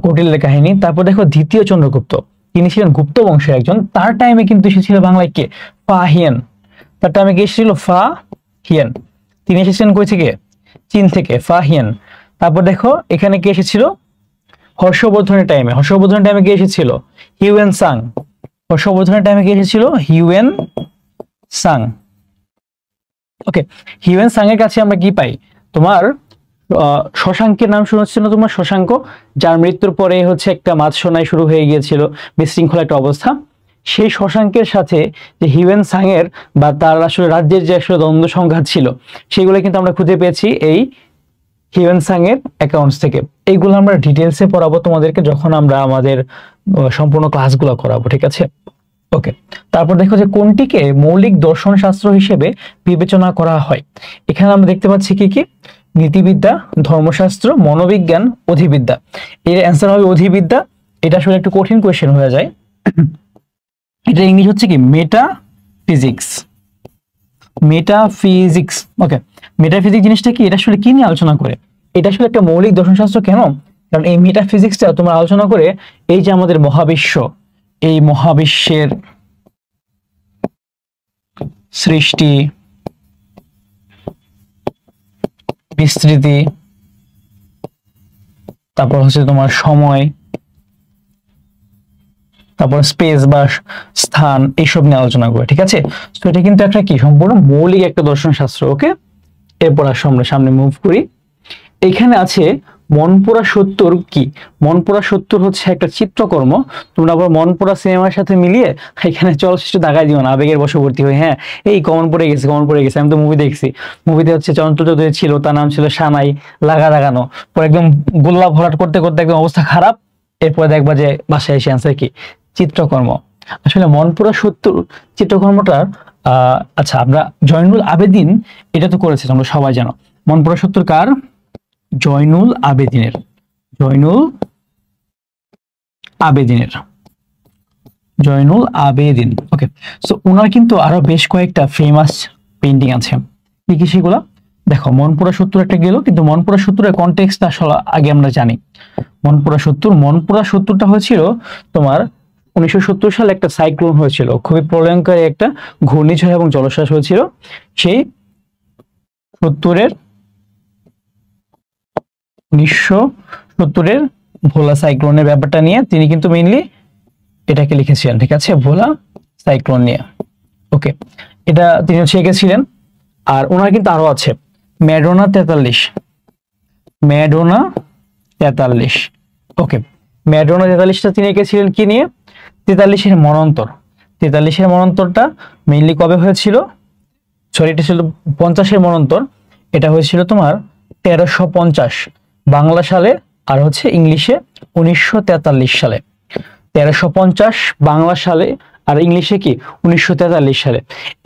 কৌটিল্যের কাহিনী। তারপর দেখো দ্বিতীয় চন্দ্রগুপ্ত, তিনি ছিলেন গুপ্ত বংশের একজন। তার টাইমে কিন্তু এসেছিল বাংলায় কে ফাহিয়ান। তার টাইমে কে এসেছিল ফাহিয়ান, তিনি এসেছিলেন কই থেকে চীন থেকে ফাহিয়ান। তারপর দেখো এখানে কে এসেছিল হর্ষবর্ধনের টাইমে কে এসেছিল হিউয়েন সাং। হর্ষবর্ধনের টাইমে কে এসেছিল হিউয়েন সাং। ওকে, হিউয়েন সাং এর কাছে আমরা কি পাই তোমার শশাঙ্কের নাম শুনেছিল না তোমার, শশাঙ্ক, যার মৃত্যুর পরে হচ্ছে একটা মাৎসনাই শুরু হয়ে গিয়েছিল, বিশৃঙ্খলা একটা অবস্থা। সেই শশাঙ্কের সাথে যে হিউয়েন সাং এর বা তার আসলে রাজ্যের যে আসলে দ্বন্দ্ব সংঘাত ছিল সেগুলো কিন্তু আমরা খুঁজে পেয়েছি এই হিউয়েন সাং এর অ্যাকাউন্টস থেকে। এইগুলো আমরা ডিটেলসে পড়াবো তোমাদেরকে যখন আমরা আমাদের সম্পূর্ণ ক্লাসগুলো করাবো, ঠিক আছে। ওকে, তারপর দেখো যে কোনটিকে মৌলিক দর্শন শাস্ত্র হিসেবে বিবেচনা করা হয়। এখানে আমরা দেখতে পাচ্ছি কি কি নীতিবিদ্যা, ধর্মশাস্ত্র, মনোবিজ্ঞান, অধিবিদ্যা। এর অ্যান্সার হবে অধিবিদ্যা। এটা আসলে একটু কঠিন কোয়েশ্চেন হয়ে যায়। এটা ইংলিশ হচ্ছে কি মেটাফিজিক্স। ওকে, মেটাফিজিক্স জিনিসটা কি, এটা আসলে কি নিয়ে আলোচনা করে? এটা আসলে একটা মৌলিক দর্শনশাস্ত্র। কেন? কারণ এই মেটাফিজিক্সটা তোমরা আলোচনা করে এই যে আমাদের মহাবিশ্ব, এই মহাবিশ্বের সৃষ্টি, বিস্তৃতি, তারপর হচ্ছে তোমার সময়, তারপর স্পেস বা স্থান, এইসব নিয়ে আলোচনা করে, ঠিক আছে। তো এটা কিন্তু একটা কি সম্পূর্ণ মৌলিক একটা দর্শন শাস্ত্র। ওকে, এরপর সামনে মুভ করি। এখানে আছে মনপুরা ৭০ কি? মনপুরা ৭০ হচ্ছে একটা চিত্রকর্ম। তোমরা আবার মনপুরা সিনেমার সাথে মিলিয়ে এখানে চলচ্চিত্র দাগাই দিও না, আবেগের বশবর্তী হয়ে। হ্যাঁ, এই কমন পড়ে গেছে, আমি তো মুভি দেখছি। মুভিতে হচ্ছে চঞ্চল চৌধুরী ছিল, তার নাম ছিল সানাই লাগানো, পরে একদম গোল্লা ভরাট করতে করতে একদম অবস্থা খারাপ। এরপরে দেখবা যে বাসায় এসে আনসার কি চিত্রকর্ম। আসলে মনপুরা ৭০ চিত্রকর্মটার আচ্ছা, আমরা জয়নুল আবেদিন এটা তো করেছে, তোমরা সবাই জানো। মনপুরা ৭০ কার? জয়নুল আবেদিন। ওকে, সো ওনার কিন্তু আরো বেশ কয়েকটা ফেমাস পেইন্টিং আছে। কি কি সেগুলো দেখো। মনপুরা ৭০ একটা গেল, কিন্তু মনপুরা ৭০ এর কনটেক্সট আসলে আগে আমরা জানি। মনপুরা ৭০টা হয়েছিল তোমার 1970 সালে একটা সাইক্লোন হয়েছিল, খুবই প্রলয়ঙ্করী একটা ঘূর্ণিঝড় এবং জলোচ্ছ্বাস হয়েছিল। সেই 1970-এর ভোলা সাইক্লোনের ব্যাপারটা নিয়ে তিনি কিন্তু মেইনলি এটাকে লিখেছিলেন, ঠিক আছে, ভোলা সাইক্লোন নিয়ে। ওকে, এটা তিনি হচ্ছে এঁকেছিলেন। আর ওনার কিন্তু আরো আছে ম্যাডোনা 43। ওকে, ম্যাডোনা 43টা তিনি এঁকেছিলেন কি নিয়ে? 43-এর মনন্তরটা মেইনলি কবে হয়েছিল? এটা ছিল 50-এর মনন্তর। এটা হয়েছিল তোমার 1350 বাংলা সালে, আর হচ্ছে ইংলিশে 1943 সালে। 1350 বাংলা সালে আর ইংলিশে কি 1943 সালে।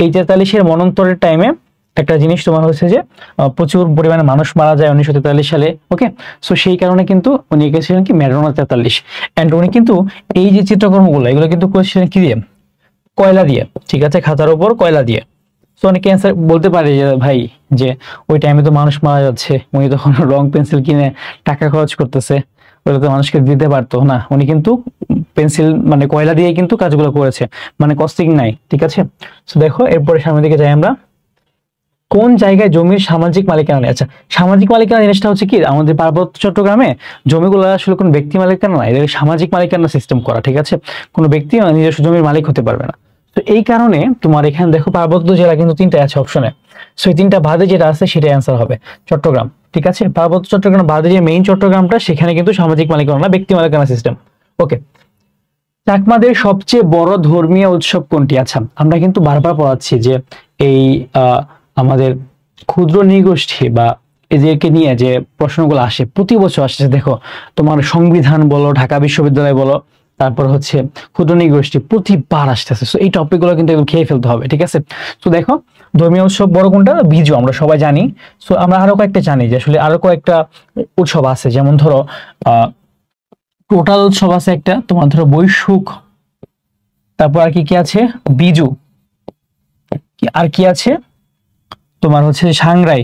এই 43-এর মনন্তরের টাইমে একটা জিনিস তোমার হচ্ছে যে প্রচুর পরিমাণে মানুষ মারা যায় 1943 সালে। ওকে, সো সেই কারণে কিন্তু উনি এঁকেছিলেন কি ম্যাডোনা 43। এন্ড উনি কিন্তু এই যে চিত্রকর্মগুলো এগুলো কিন্তু করেছিলেন কি দিয়ে? কয়লা দিয়ে, ঠিক আছে, খাতার উপর কয়লা দিয়ে। তো অনেকে অ্যান্সার বলতে পারে যে ভাই যে ওই টাইমে তো মানুষ মারা যাচ্ছে, উনি তখন রং পেন্সিল কিনে টাকা খরচ করতেছে, ওগুলো তো মানুষকে দিতে পারতো না, উনি কিন্তু পেন্সিল মানে কয়লা দিয়ে কিন্তু কাজগুলো করেছে, মানে কস্টিং নাই, ঠিক আছে। তো দেখো এরপরে সামনের দিকে যাই আমরা। কোন জায়গায় জমির সামাজিক মালিকানা নেই? আচ্ছা, সামাজিক মালিকানা জিনিসটা হচ্ছে কি, আমাদের পার্বত্য চট্টগ্রামে জমিগুলো আসলে কোনো ব্যক্তি মালিকানা না, এদের সামাজিক মালিকানা সিস্টেম করা, ঠিক আছে। কোনো ব্যক্তি নিজস্ব জমির মালিক হতে পারবে না। তো এই কারণে তোমার এখানে দেখো পার্বত্য জেলা কিন্তু 3টা আছে অপশনে। সো এই 3টা বাদে যেটা আছে সেটাই অ্যান্সার হবে চট্টগ্রাম, ঠিক আছে। পার্বত্য চট্টগ্রাম বাদে যে মেইন চট্টগ্রামটা, সেখানে কিন্তু সামাজিক মালিকানা না, ব্যক্তি মালিকানা সিস্টেম। ওকে, চাকমাদের সবচেয়ে বড় ধর্মীয় উৎসব কোনটি? আচ্ছা, আমরা কিন্তু বারবার পড়াচ্ছি যে এই আমাদের ক্ষুদ্র নৃগোষ্ঠী বা এদেরকে নিয়ে যে প্রশ্নগুলো আসে প্রতি বছর আসছে, দেখো তোমার সংবিধান বলো, ঢাকা বিশ্ববিদ্যালয় বলো, তারপর হচ্ছে ক্ষুদ্র নৃগোষ্ঠী, প্রতিবার আসতেছে। সো এই টপিক গুলো কিন্তু একদম খেয়ে ফেলতে হবে, ঠিক আছে। তো দেখো ধর্মীয় উৎসব বড় কোনটা? বিজু, আমরা সবাই জানি। সো আমরা আরো কয়েকটা জানি যে আসলে আরো কয়েকটা উৎসব আছে, যেমন ধরো টোটাল উৎসব আছে একটা, তোমার ধরো বৈশুখ, তারপর আর কি কি আছে, বিজু, আর কি আছে তোমার হচ্ছে সাংরাই,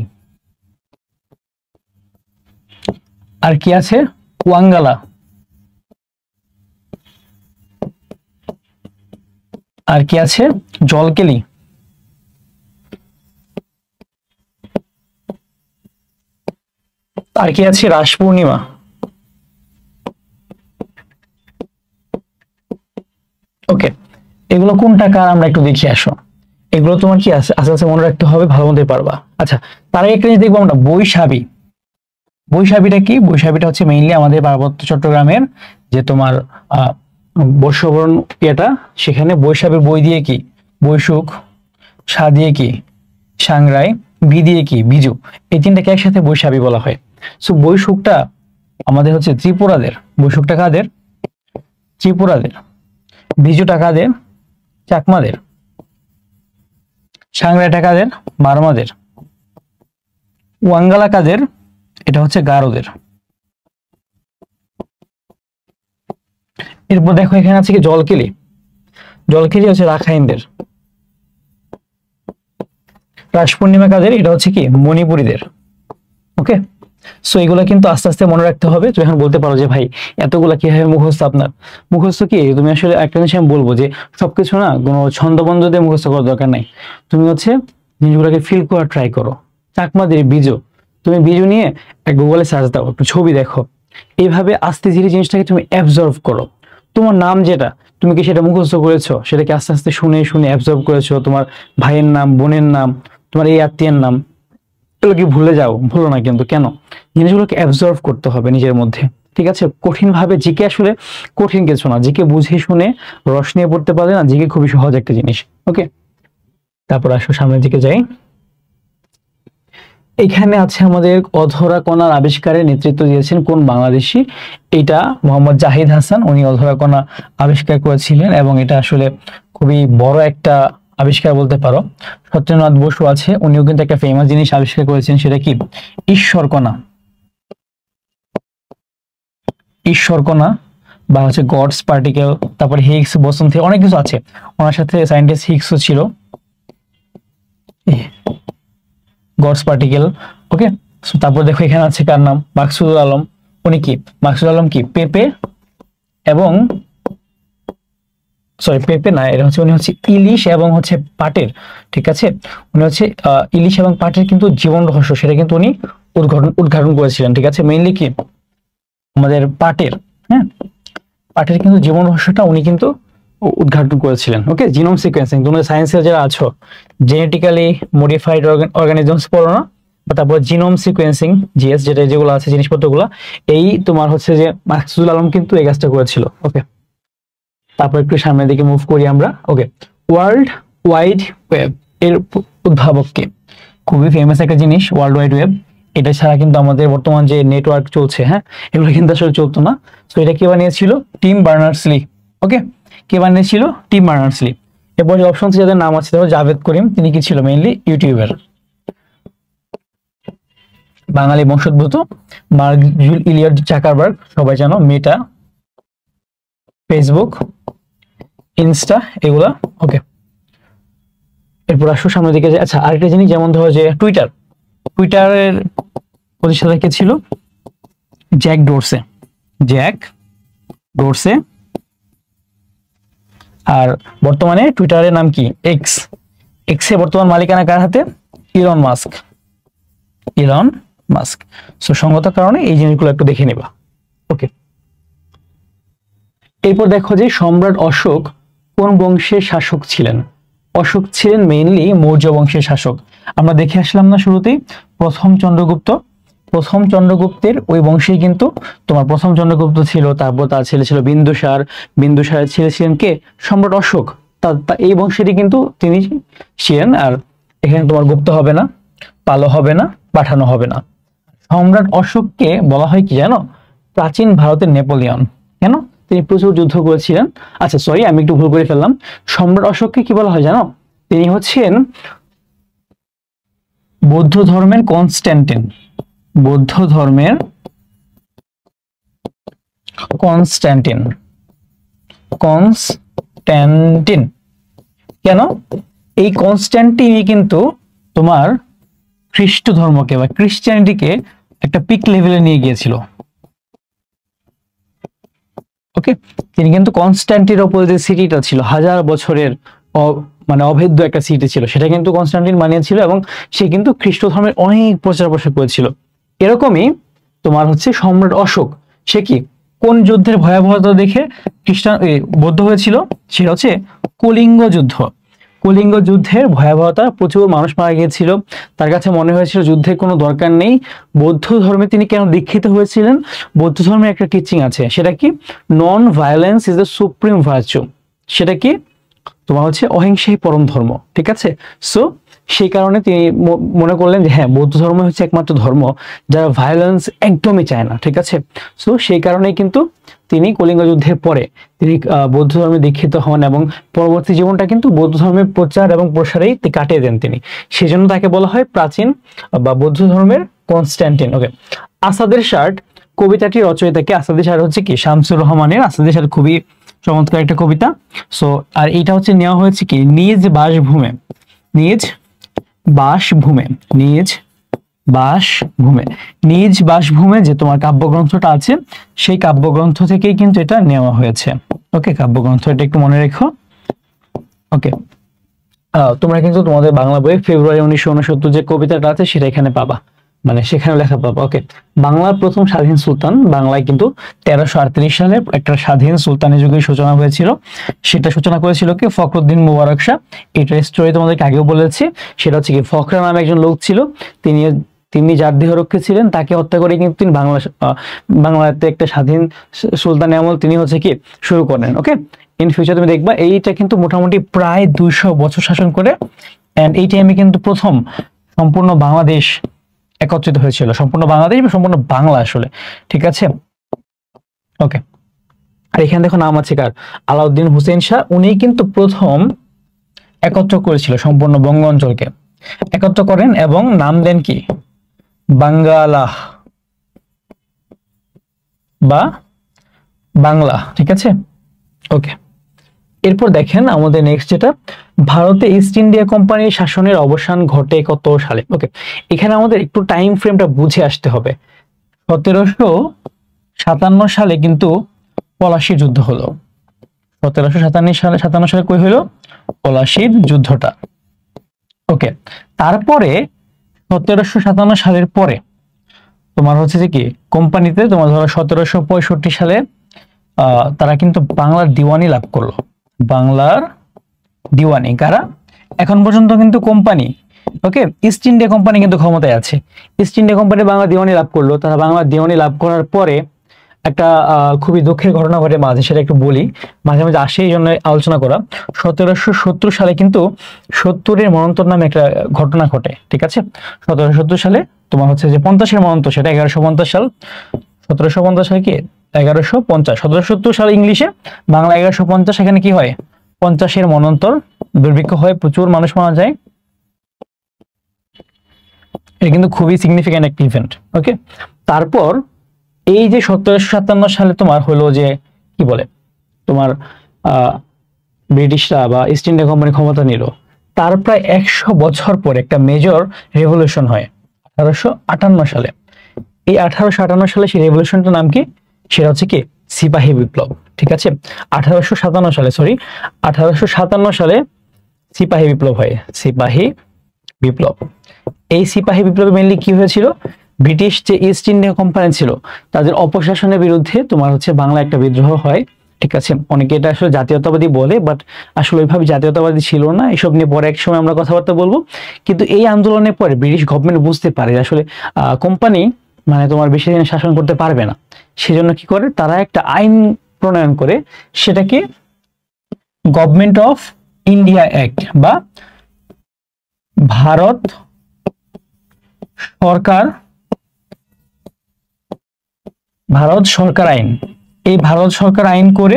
আর কি আছে ওয়াঙ্গালা, আর কি আছে জলকেলি, আর কি আছে রাস পূর্ণিমা। ওকে, এগুলো কোনটা কার আমরা একটু দেখে আসো। এগুলো তোমার কি আছে আস্তে আস্তে মনে রাখতে হবে, ভালো মতোই পারবা। আচ্ছা, তার আগে একটা জিনিস দেখবো আমরা, বৈশাখী। বৈশাখীটা কি? বৈশাখীটা হচ্ছে মেইনলি আমাদের পার্বত্য চট্টগ্রামের যে তোমার বর্ষবরণ ইয়েটা, সেখানে বৈশাখের বই দিয়ে কি বৈশুখ, সা দিয়ে কি সাংরাই, বি দিয়ে কি বিজু, এই 3টাকে একসাথে বৈশাখী বলা হয়। সো বৈশুখটা আমাদের হচ্ছে ত্রিপুরাদের, বৈশুখটা কাদের? ত্রিপুরাদের। বিজুটা কাদের? চাকমাদের। সাংরাইটা কাদের? বার্মাদের। ওয়াঙ্গালা কাদের? এটা হচ্ছে গারোদের। এরপর দেখো এখানে আছে কি জলকেলি, জলকেলি হচ্ছে রাখাইনদের। রাস পূর্ণিমা কাদের? এটা হচ্ছে কি মণিপুরীদের। ওকে, সো এগুলা কিন্তু আস্তে আস্তে মনে রাখতে হবে। তুমি এখন বলতে পারো যে ভাই এতগুলা কিভাবে মুখস্থ? আপনার মুখস্থ কি, তুমি আসলে একটা জিনিস আমি বলবো যে সবকিছু না কোনো ছন্দবন্ধ দিয়ে মুখস্থ করার দরকার নাই। তুমি হচ্ছে জিনিসগুলোকে ফিল করার ট্রাই করো। চাকমাদের বিজু, তুমি বিজু নিয়ে এক গুগলে সার্চ দাও, একটু ছবি দেখো, এইভাবে আস্তে ধীরে জিনিসটাকে তুমি অ্যাবজর্ভ করো। তোমার নাম যেটা, তুমি কি সেটা মুখস্থ করেছো? সেটাকে আস্তে আস্তে শুনে শুনে অ্যাবজর্ভ করেছো? তোমার ভাইয়ের নাম, বোনের নাম, তোমার এই আত্মীয়ের নাম, এগুলো কি ভুলে যাও? ভুলো না কিন্তু। কেন? জিনিসগুলোকে অ্যাবজর্ভ করতে হবে নিজের মধ্যে, ঠিক আছে। কঠিন ভাবে জিকে আসলে কঠিন কিছু না, জিকে বুঝে শুনে রস নিয়ে পড়তে পারলে না, জিকে খুবই সহজ একটা জিনিস। ওকে, তারপর আসো সামনের দিকে যাই। এখানে আছে আমাদের অধরা কণার আবিষ্কারের নেতৃত্ব দিয়েছেন কোন বাংলাদেশি? এটা মোহাম্মদ জাহিদ হাসান, উনি অধরা কণা আবিষ্কার করেছিলেন, এবং এটা আসলে খুবই বড় একটা আবিষ্কার বলতে পারো। সত্যেন্দ্রনাথ বসু আছে, উনিও কিন্তু একটা ফেমাস জিনিস আবিষ্কার করেছেন, সেটা কি ঈশ্বর কণা। ঈশ্বর কণা বা হচ্ছে গডস পার্টিকেল, তারপরে হিগস বোসন, অনেক কিছু আছে। ওনার সাথে সায়েন্টিস্ট হিগসও ছিল, গডস পার্টিকেল। ওকে, তারপর দেখো এখানে আছে কার নাম? মাকসুদুল আলম। উনি কি? মাকসুদুল আলম কি পেঁপে এবং সরি পেঁপে না, এটা হচ্ছে উনি হচ্ছে ইলিশ এবং হচ্ছে পাটের, ঠিক আছে। উনি হচ্ছে ইলিশ এবং পাটের কিন্তু জীবন রহস্য, সেটা কিন্তু উনি উদ্ঘাটন করেছিলেন, ঠিক আছে। মেইনলি কি আমাদের পাটের, হ্যাঁ পাটের কিন্তু জীবন রহস্যটা উনি কিন্তু উদ্ঘাটন করেছিলেন। ওকে, জিনোম সিকোয়েন্সিং, তোমরা সায়েন্সের যারা আছো জেনেটিক্যালি মডিফাইড অর্গানিজমস পড়ো না? তারপর জিনোম সিকোয়েন্সিং, জিএস, যেটা যেগুলো আছে জিনিসপত্রগুলো, এই তোমার হচ্ছে যে মাকসুদুল আলম কিন্তু এই কাজটা করেছিল। ওকে, তারপর একটু সামনের দিকে মুভ করি আমরা। ওকে, ওয়ার্ল্ড ওয়াইড ওয়েব এর উদ্ভাবক কে? খুবই ফেমাস একটা জিনিস ওয়ার্ল্ড ওয়াইড ওয়েব। এটা ছাড়া কিন্তু আমাদের বর্তমান যে নেটওয়ার্ক চলছে, হ্যাঁ, এগুলো কিন্তু আসলে চলতো না। তো এটা কে বানিয়েছিল? Team Berners-Lee. ওকে, কে বানিয়েছিল? Team Berners-Lee. এরপর যে অপশন যাদের নাম আছে, ধরো জাভেদ করিম, তিনি কি ছিল? মেইনলি ইউটিউবার, বাঙালি বংশোদ্ভূত। মার্ক ইলিয়ট জাকারবার্গ, সবাই জানো, মেটা, ফেসবুক, ইনস্টা, এগুলা। ওকে, এরপর আসো সামনের দিকে। আচ্ছা, আরেকটা জিনিস, যেমন ধরো যে টুইটারের প্রতিষ্ঠাতা কে ছিল? জ্যাক ডোরসে। জ্যাক ডোরসে। আর বর্তমানে টুইটারের নাম কি? এক্স। এক্সে বর্তমান মালিকানা কার হাতে? Elon Musk. Elon Musk. So সঙ্গত কারণে এই জিনিসগুলো একটু দেখে নিবা। ওকে, এরপর দেখো যে সম্রাট অশোক কোন বংশের শাসক ছিলেন? অশোক ছিলেন মেইনলি মৌর্য বংশের শাসক। আমরা দেখে আসলাম না শুরুতেই প্রথম চন্দ্রগুপ্ত। প্রথম চন্দ্রগুপ্তের ওই বংশেই কিন্তু তোমার প্রথম চন্দ্রগুপ্ত ছিল, তারপর তার ছেলে ছিল বিন্দুসার। বিন্দুসারের ছেলে ছিলেন কে? সম্রাট অশোক। এই বংশেরই কিন্তু তিনি ছিলেন। আর এখানে তোমার গুপ্ত হবে না, পালো হবে না, পাঠানো হবে না। সম্রাট অশোককে বলা হয় কি জানো? প্রাচীন ভারতের নেপোলিয়ন। কেন? তিনি প্রচুর যুদ্ধ করেছিলেন। আচ্ছা সরি, আমি একটু ভুল করে ফেললাম। সম্রাট অশোককে কি বলা হয় জানো? তিনি হচ্ছেন বৌদ্ধ ধর্মের কনস্ট্যান্টিন। বৌদ্ধ ধর্মের কনস্ট্যান্টিন। কনস্ট্যান্টিন কেন? এই কনস্ট্যান্টিনই কিন্তু তোমার খ্রিস্ট ধর্মকে বা ক্রিশ্চিয়ানিটিকে একটা পিক লেভেলে নিয়ে গিয়েছিল। ওকে, তিনি কিন্তু কনস্ট্যান্টির ওপর যে সিটিটা ছিল, হাজার বছরের মানে অভেদ্য একটা সিটি ছিল, সেটা কিন্তু কনস্ট্যান্টিন বানিয়েছিল এবং সে কিন্তু খ্রিস্ট ধর্মের অনেক প্রচার প্রসার করেছিল। এরকমই তোমার হচ্ছে সম্রাট অশোক, সে কি কোন যুদ্ধের ভয়াবহতা দেখে বৌদ্ধ হয়েছিল? সেটা হচ্ছে কলিঙ্গ যুদ্ধ। কলিঙ্গ যুদ্ধের ভয়াবহতা, প্রচুর মানুষ মারা গিয়েছিল। তার কাছে মনে হয়েছিল যুদ্ধের কোনো দরকার নেই। বৌদ্ধ ধর্মে তিনি কেন দীক্ষিত হয়েছিলেন? বৌদ্ধ ধর্মের একটা টিচিং আছে, সেটা কি? Non violence is the supreme virtue. সেটা কি? তোমার হচ্ছে অহিংসাই পরম ধর্ম। ঠিক আছে, সো সেই কারণে তিনি মনে করলেন যে হ্যাঁ, বৌদ্ধ ধর্ম হচ্ছে একমাত্র ধর্ম যারা ভায়োলেন্স একদমই চায় না। ঠিক আছে, সো সেই কারণেই কিন্তু তিনি কলিঙ্গ যুদ্ধের পরে তিনি বৌদ্ধ ধর্মে দীক্ষিত হন এবং পরবর্তী জীবনটা কিন্তু বৌদ্ধ ধর্মের প্রচার এবং প্রসারেই কাটিয়ে দেন তিনি। সেজন্য তাকে বলা হয় প্রাচীন বা বৌদ্ধ ধর্মের কনস্ট্যান্টিন। ওকে, আসাদের শার্ট কবিতাটি রচয়িতাকে? আসাদের শার্ট হচ্ছে কি শামসুর রহমানের। আসাদের শার্ট খুবই চমৎকার একটা কবিতা। সো আর এটা হচ্ছে নেওয়া হয়েছে কি নিজ বাসভূমে। নিজ বাসভূমে। নিজ বাসভূমে। নিজ বাসভূমে যে তোমার কাব্যগ্রন্থটা আছে, সেই কাব্যগ্রন্থ থেকেই কিন্তু এটা নেওয়া হয়েছে। ওকে, কাব্যগ্রন্থ এটা একটু মনে রেখো। ওকে, তোমরা কিন্তু তোমাদের বাংলা বইয়ে ফেব্রুয়ারি 1969 যে কবিতাটা আছে সেটা এখানে পাবা, মানে সেখানে লেখা পাবা। ওকে, বাংলার প্রথম স্বাধীন সুলতান, বাংলায় কিন্তু 1338 সালে একটা স্বাধীন সুলতানের যুগের সূচনা হয়েছিল। সেটা সূচনা করেছিল কি ফখরুদ্দিন মুবারক শাহ। এটার স্টোরি তোমাদেরকে আগেও বলেছি। সেটা হচ্ছে কি ফখরা নামে একজন লোক ছিল, তিনি যার দেহরক্ষী ছিলেন, তাকে হত্যা করে কিন্তু তিনি বাংলাতে একটা স্বাধীন সুলতানের আমল তিনি হচ্ছে কি শুরু করেন। ওকে, ইন ফিউচার তুমি দেখবা এইটা কিন্তু মোটামুটি প্রায় 200 বছর শাসন করে। এন্ড এই টাইমে কিন্তু প্রথম সম্পূর্ণ বাংলাদেশ একত্রিত হয়েছিল। সম্পূর্ণ বাংলাদেশ বা সম্পূর্ণ বাংলা আসলে। ঠিক আছে, ওকে। আর এখানে দেখো নাম আছে কার? আলাউদ্দিন হুসেন শাহ। উনি কিন্তু প্রথম একত্র করেছিল সম্পূর্ণ বঙ্গ অঞ্চলকে একত্র করেন এবং নাম দেন কি বাঙ্গালা বা বাংলা। ঠিক আছে, ওকে। এরপর দেখেন আমাদের নেক্সট যেটা, ভারতে ইস্ট ইন্ডিয়া কোম্পানির শাসনের অবসান ঘটে কত সালে? ওকে, এখানে আমাদের একটু টাইম ফ্রেমটা বুঝে আসতে হবে। 1757 সালে কিন্তু পলাশীর যুদ্ধ হলো। 1757 সালে কই হলো? পলাশীর যুদ্ধটা। ওকে, তারপরে 1757 সালের পরে তোমার হচ্ছে যে কি কোম্পানিতে তোমার ধরো 1765 সালে তারা কিন্তু বাংলার দিওয়ানি লাভ করলো। বাংলার দিওয়ানি কারা? এখন পর্যন্ত কিন্তু কোম্পানি, ওকে, ইস্ট ইন্ডিয়া কোম্পানি কিন্তু ক্ষমতায় আছে। ইস্ট ইন্ডিয়া কোম্পানি বাংলা দিওয়ানি লাভ করলো। তারা বাংলা দিওয়ানি লাভ করার পরে একটা খুবই দুঃখের ঘটনা ঘটে মাঝে, সেটা একটু বলি, মাঝে মাঝে আসে এই জন্য আলোচনা করা। 1770 সালে কিন্তু 70-এর মন্বন্তর নামে একটা ঘটনা ঘটে। ঠিক আছে, 1770 সালে তোমার হচ্ছে যে 50-এর মন্বন্তর, সেটা 1150 সাল। 1750 সালে কি 1150, 1770 সাল ইংলিশে, বাংলা 1150। এখানে কি হয়? 50-এর মন্বন্তর দুর্ভিক্ষ হয়, প্রচুর মানুষ মারা যায়। এটা কিন্তু খুবই সিগনিফিক্যান্ট একটা ইভেন্ট। ওকে, তারপর এই যে 1757 সালে তোমার হলো যে কি বলে তোমার ব্রিটিশরা বা ইস্ট ইন্ডিয়া কোম্পানি ক্ষমতা নিল, তার প্রায় 100 বছর পরে একটা মেজর রেভলিউশন হয় 1858 সালে। এই 1858 সালে সেই রেভলিউশনটার নাম কি? সেটা হচ্ছে কি সিপাহী বিপ্লব। ঠিক আছে, 1857 সালে সিপাহী বিপ্লব হয়, সিপাহী বিপ্লব। এই সিপাহী বিপ্লবে মেইনলি কি হয়েছিল, ব্রিটিশ যে ইস্ট ইন্ডিয়া কোম্পানি ছিল তাদের অপশাসনের বিরুদ্ধে তোমার হচ্ছে বাংলা একটা বিদ্রোহ হয়। ঠিক আছে, অনেকে এটা আসলে জাতীয়তাবাদী বলে, বাট আসলে ওইভাবে জাতীয়তাবাদী ছিল না। এসব নিয়ে পরে এক সময় আমরা কথাবার্তা বলবো। কিন্তু এই আন্দোলনের পরে ব্রিটিশ গভর্নমেন্ট বুঝতে পারে আসলে কোম্পানি মানে তোমার বেশি দিন শাসন করতে পারবে না। সেজন্য কি করে, তারা একটা আইন প্রণয়ন করে, সেটাকে গভর্নমেন্ট অফ ইন্ডিয়া অ্যাক্ট বা ভারত সরকার আইন, এই ভারত সরকার আইন করে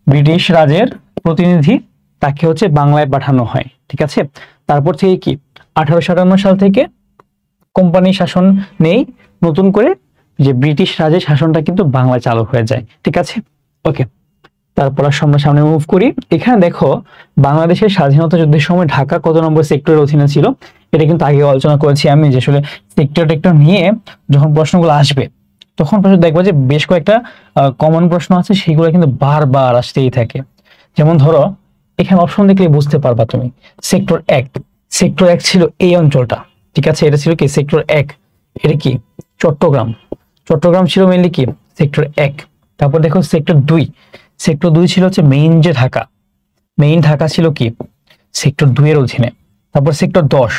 ব্রিটিশ রাজের প্রতিনিধি তাকে হচ্ছে বাংলায় পাঠানো হয়। ঠিক আছে, তারপর থেকে কি 1857 সাল থেকে কোম্পানি শাসন নেই, নতুন করে যে ব্রিটিশ রাজের শাসনটা কিন্তু বাংলায় চালু হয়ে যায়। ঠিক আছে, ওকে। তারপর সামনে মুভ করি। এখানে দেখো বাংলাদেশের স্বাধীনতা যুদ্ধের সময় ঢাকা কত নম্বর সেক্টরের অধীনে ছিল, এটা কিন্তু আগে আলোচনা করেছি আমি, যে আসলে সেক্টর নিয়ে যখন প্রশ্নগুলো আসবে তখন দেখবো যে বেশ কয়েকটা কমন প্রশ্ন আছে, সেগুলো কিন্তু বারবার আসতেই থাকে। যেমন ধরো এখানে অপশন দেখলে বুঝতে পারবা তুমি, সেক্টর 1 ছিল এই অঞ্চলটা। ঠিক আছে, এটা ছিল কি সেক্টর 1, এটা কি চট্টগ্রাম ছিল মেইনলি কি সেক্টর 1। তারপর দেখো সেক্টর 2 ছিল হচ্ছে মেইন ঢাকা ছিল কি সেক্টর 2 এর অধীনে। তারপর সেক্টর 10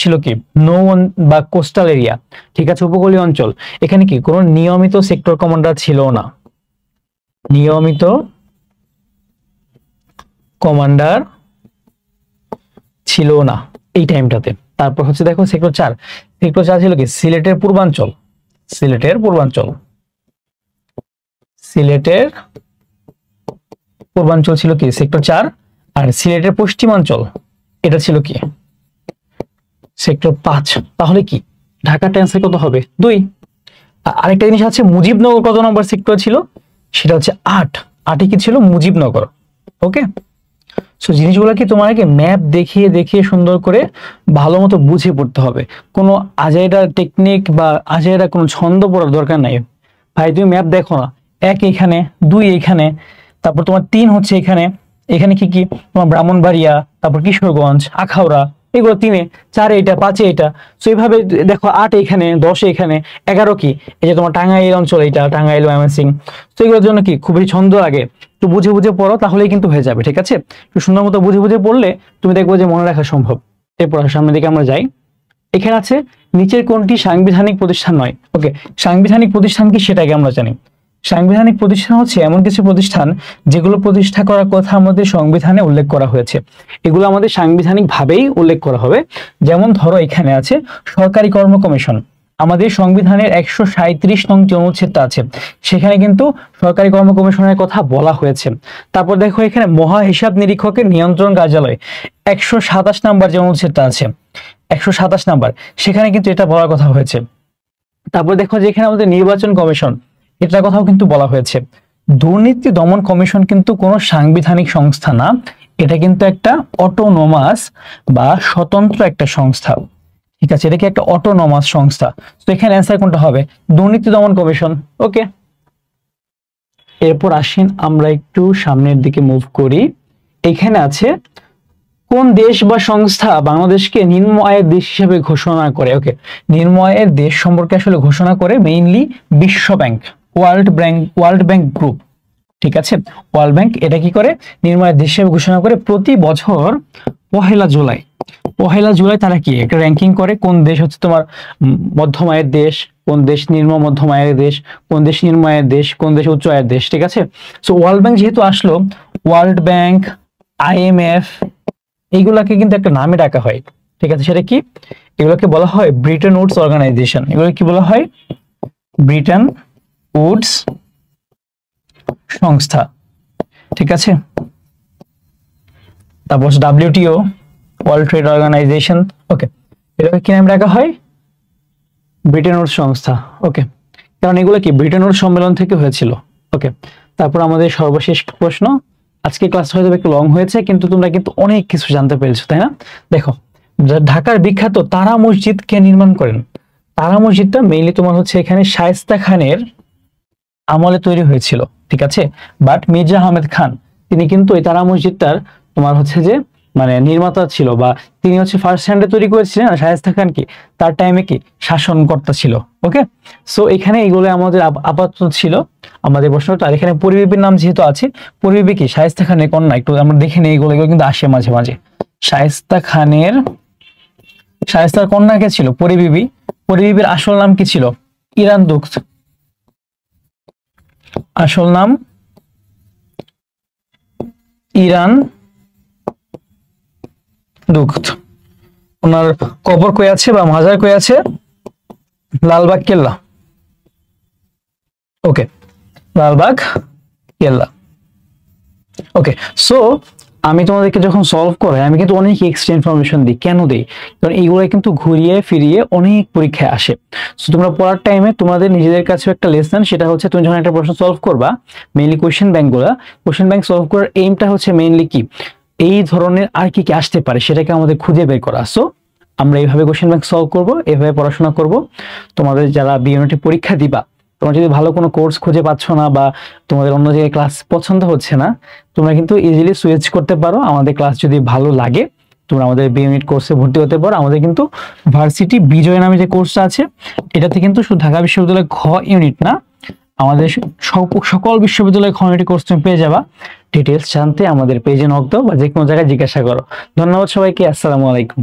ছিল কি নৌ বা কোস্টাল এরিয়া। ঠিক আছে, উপকূলীয় অঞ্চল। এখানে কি কোনো নিয়মিত সেক্টর কমান্ডার ছিল না, এই টাইমটাতে। তারপর হচ্ছে দেখো সেক্টর 4 ছিল কি সিলেটের পূর্বাঞ্চল ছিল কি সেক্টর 4। আর সিলেটের পশ্চিমাঞ্চল এটা ছিল কি সেক্টর 5। তাহলে কি ঢাকার অ্যান্সার কত হবে 2। আরেকটা জিনিস আছে, মুজিবনগর কত নম্বর সেক্টর ছিল, সেটা হচ্ছে 8 কি ছিল মুজিবনগর। ওকে, সো জিনিসগুলো কি তোমাকে ম্যাপ দেখিয়ে সুন্দর করে ভালো মতো বুঝে পড়তে হবে। কোনো আজাইরা টেকনিক বা আজাইরা কোনো ছন্দ পড়ার দরকার নাই ভাই। তুমি ম্যাপ দেখো না, 1 এখানে, 2 এখানে, তারপর তোমার 3 হচ্ছে এখানে কি তোমার ব্রাহ্মণবাড়িয়া, তারপর কিশোরগঞ্জ, আখাউড়া, এগুলো 3-এ, 4-এ এটা, 5-এ এটা। সো এইভাবে দেখো 8 এখানে, 10 এখানে, 11 কি এই যে তোমার টাঙ্গাইল অঞ্চল, এটা টাঙ্গাইল ময়মনসিংহ। তো এগুলোর জন্য কি খুবই ছন্দ লাগে, একটু বুঝে পড়ো তাহলেই কিন্তু হয়ে যাবে। ঠিক আছে, একটু সুন্দর মতো বুঝে পড়লে তুমি দেখবো যে মনে রাখা সম্ভব। এরপর সামনের দিকে আমরা যাই। এখানে আছে নিচের কোনটি সাংবিধানিক প্রতিষ্ঠান নয়। ওকে, সাংবিধানিক প্রতিষ্ঠান কি সেটাকে আমরা জানি। সাংবিধানিক প্রতিষ্ঠান হচ্ছে এমন কিছু প্রতিষ্ঠান যেগুলো প্রতিষ্ঠা করার কথা আমাদের সংবিধানে উল্লেখ করা হয়েছে, এগুলো আমাদের সাংবিধানিক ভাবেই উল্লেখ করা হবে। যেমন ধরো এখানে আছে সরকারি কর্ম কমিশন, আমাদের সংবিধানের 137 নং যে অনুচ্ছেদটা আছে সেখানে কিন্তু সরকারি কর্ম কমিশনের কথা বলা হয়েছে। তারপর দেখো এখানে মহা হিসাব নিরীক্ষকের নিয়ন্ত্রণ কার্যালয়, 127 নাম্বার যে অনুচ্ছেদটা আছে 127 নাম্বার, সেখানে কিন্তু এটা বলার কথা হয়েছে। তারপর দেখো যে এখানে আমাদের নির্বাচন কমিশন, এটার কথাও কিন্তু বলা হয়েছে। দুর্নীতি দমন কমিশন কিন্তু কোনো সাংবিধানিক সংস্থা না, এটা কিন্তু একটা অটোনোমাস বা স্বতন্ত্র একটা সংস্থা। ঠিক আছে, এটা কি একটা অটোনোমাস সংস্থা। তো এখানে অ্যান্সার কোনটা হবে, দুর্নীতি দমন কমিশন। ওকে, এরপর আসেন আমরা একটু সামনের দিকে মুভ করি। এখানে আছে কোন দেশ বা সংস্থা বাংলাদেশকে নিম্ন আয়ের দেশ হিসেবে ঘোষণা করে। ওকে, নিম্ন আয়ের দেশ সম্পর্কে আসলে ঘোষণা করে মেইনলি বিশ্ব ব্যাংক, ওয়ার্ল্ড ব্যাংক গ্রুপ। ঠিক আছে, ওয়ার্ল্ড ব্যাংক এটা কি করে নিম্ন আয়ের দেশ হিসেবে ঘোষণা করে প্রতি বছর পহেলা জুলাই তারা কি একটা র্যাঙ্কিং করে, কোন দেশ হচ্ছে তোমার মধ্যম আয়ের দেশ, কোন দেশ নিম্ন মধ্যম আয়ের দেশ, কোন দেশ নিম্ন আয়ের দেশ, কোন দেশ উচ্চ আয়ের দেশ। ঠিক আছে, সো ওয়ার্ল্ড ব্যাংক যেহেতু আসলো, ওয়ার্ল্ড ব্যাংক, IMF, এইগুলাকে কিন্তু একটা নামে ডাকা হয়। ঠিক আছে, সেটা কি, এগুলোকে বলা হয় ব্রিটেন উডস অর্গানাইজেশন। এগুলো কি বলা হয়, ব্রিটেন উডস সংস্থা। ঠিক আছে, তারপর WTO, ওয়ার্ল্ড ট্রেড অর্গানাইজেশন। ওকে, এটাকে কি নামে ডাকা হয়, ব্রিটেন উডস সংস্থা। ওকে, কারণ এগুলো কি ব্রিটেন উডস সম্মেলন থেকে হয়েছিল। ওকে, তারপর আমাদের সর্বশেষ প্রশ্ন। আজকে ক্লাস হয়তো একটু লং হয়েছে, কিন্তু তোমরা কিন্তু অনেক কিছু জানতে পেরেছো, তাই না? দেখো, ঢাকার বিখ্যাত তারা মসজিদ কে নির্মাণ করেন? তারা মসজিদটা মেইনলি তোমার হচ্ছে এখানে শায়েস্তা খানের আমলে তৈরি হয়েছিল, ঠিক আছে। বাট মির্জা আহমেদ খান তিনি কিন্তু এই তারা মসজিদটার তোমার হচ্ছে যে মানে নির্মাতা ছিল, বা তিনি হচ্ছে ফার্স্ট হ্যান্ডে তৈরি করেছিলেন। আর শায়েস্তা খান কি তার টাইমে কি শাসনকর্তা ছিল। ওকে, সো এখানে এইগুলো আমাদের আপাতত ছিল আমাদের প্রশ্নটা। আর এখানে পরিবিবির নাম যেহেতু আছে, পরিবিবি কি শায়েস্তা খানের কন্যা, একটু আমরা দেখে নিই, এগুলো কিন্তু আসে মাঝে মাঝে। শায়েস্তা খানের শায়েস্তার কন্যা কে ছিল? পরিবিবি। পরিবিবির আসল নাম কি ছিল? ইরান দুখত। আসল নাম ইরান দুখত। ওনার কবর কই আছে বা মাজার কই আছে? লালবাগ কেল্লা। ওকে, লালবাগ কেল্লা। ওকে, সো আমি তোমাদেরকে যখন সলভ করাই আমি কিন্তু অনেক এক্সট্রা ইনফরমেশন দিই। কেন দিই? কারণ এইগুলো কিন্তু ঘুরিয়ে ফিরিয়ে অনেক পরীক্ষায় আসে। সো তোমরা পড়ার টাইমে তোমাদের নিজেদের কাছে একটা লেসন, সেটা হচ্ছে তুমি যখন একটা প্রশ্ন সলভ করবা, মেইনলি কোশ্চেন ব্যাংক সলভ করার এইমটা হচ্ছে মেইনলি কি এই ধরনের আর কি কি আসতে পারে সেটাকে আমাদের খুঁজে বের করা। সো আমরা এইভাবে কোশ্চেন ব্যাংক সলভ করব, এইভাবে পড়াশোনা করব। তোমাদের যারা বিএনটি পরীক্ষা দিবা, তোমরা যদি ভালো কোনো কোর্স খুঁজে পাচ্ছ না বা তোমাদের অন্য জায়গায় ক্লাস পছন্দ হচ্ছে না, তোমরা কিন্তু ইজিলি সুইচ করতে পারো। আমাদের ক্লাস যদি ভালো লাগে তোমরা আমাদের বি ইউনিট কোর্সে ভর্তি হতে পারো। আমাদের কিন্তু ভার্সিটি বিজয় নামে যে কোর্সটা আছে, এটাতে কিন্তু শুধু ঢাকা বিশ্ববিদ্যালয় খ ইউনিট না, আমাদের সকল বিশ্ববিদ্যালয় খ ইউনিট কোর্স তুমি পেয়ে যাবা। ডিটেলস জানতে আমাদের পেজে নক দাও বা যে কোনো জায়গায় জিজ্ঞাসা করো। ধন্যবাদ সবাইকে, আসসালামু আলাইকুম।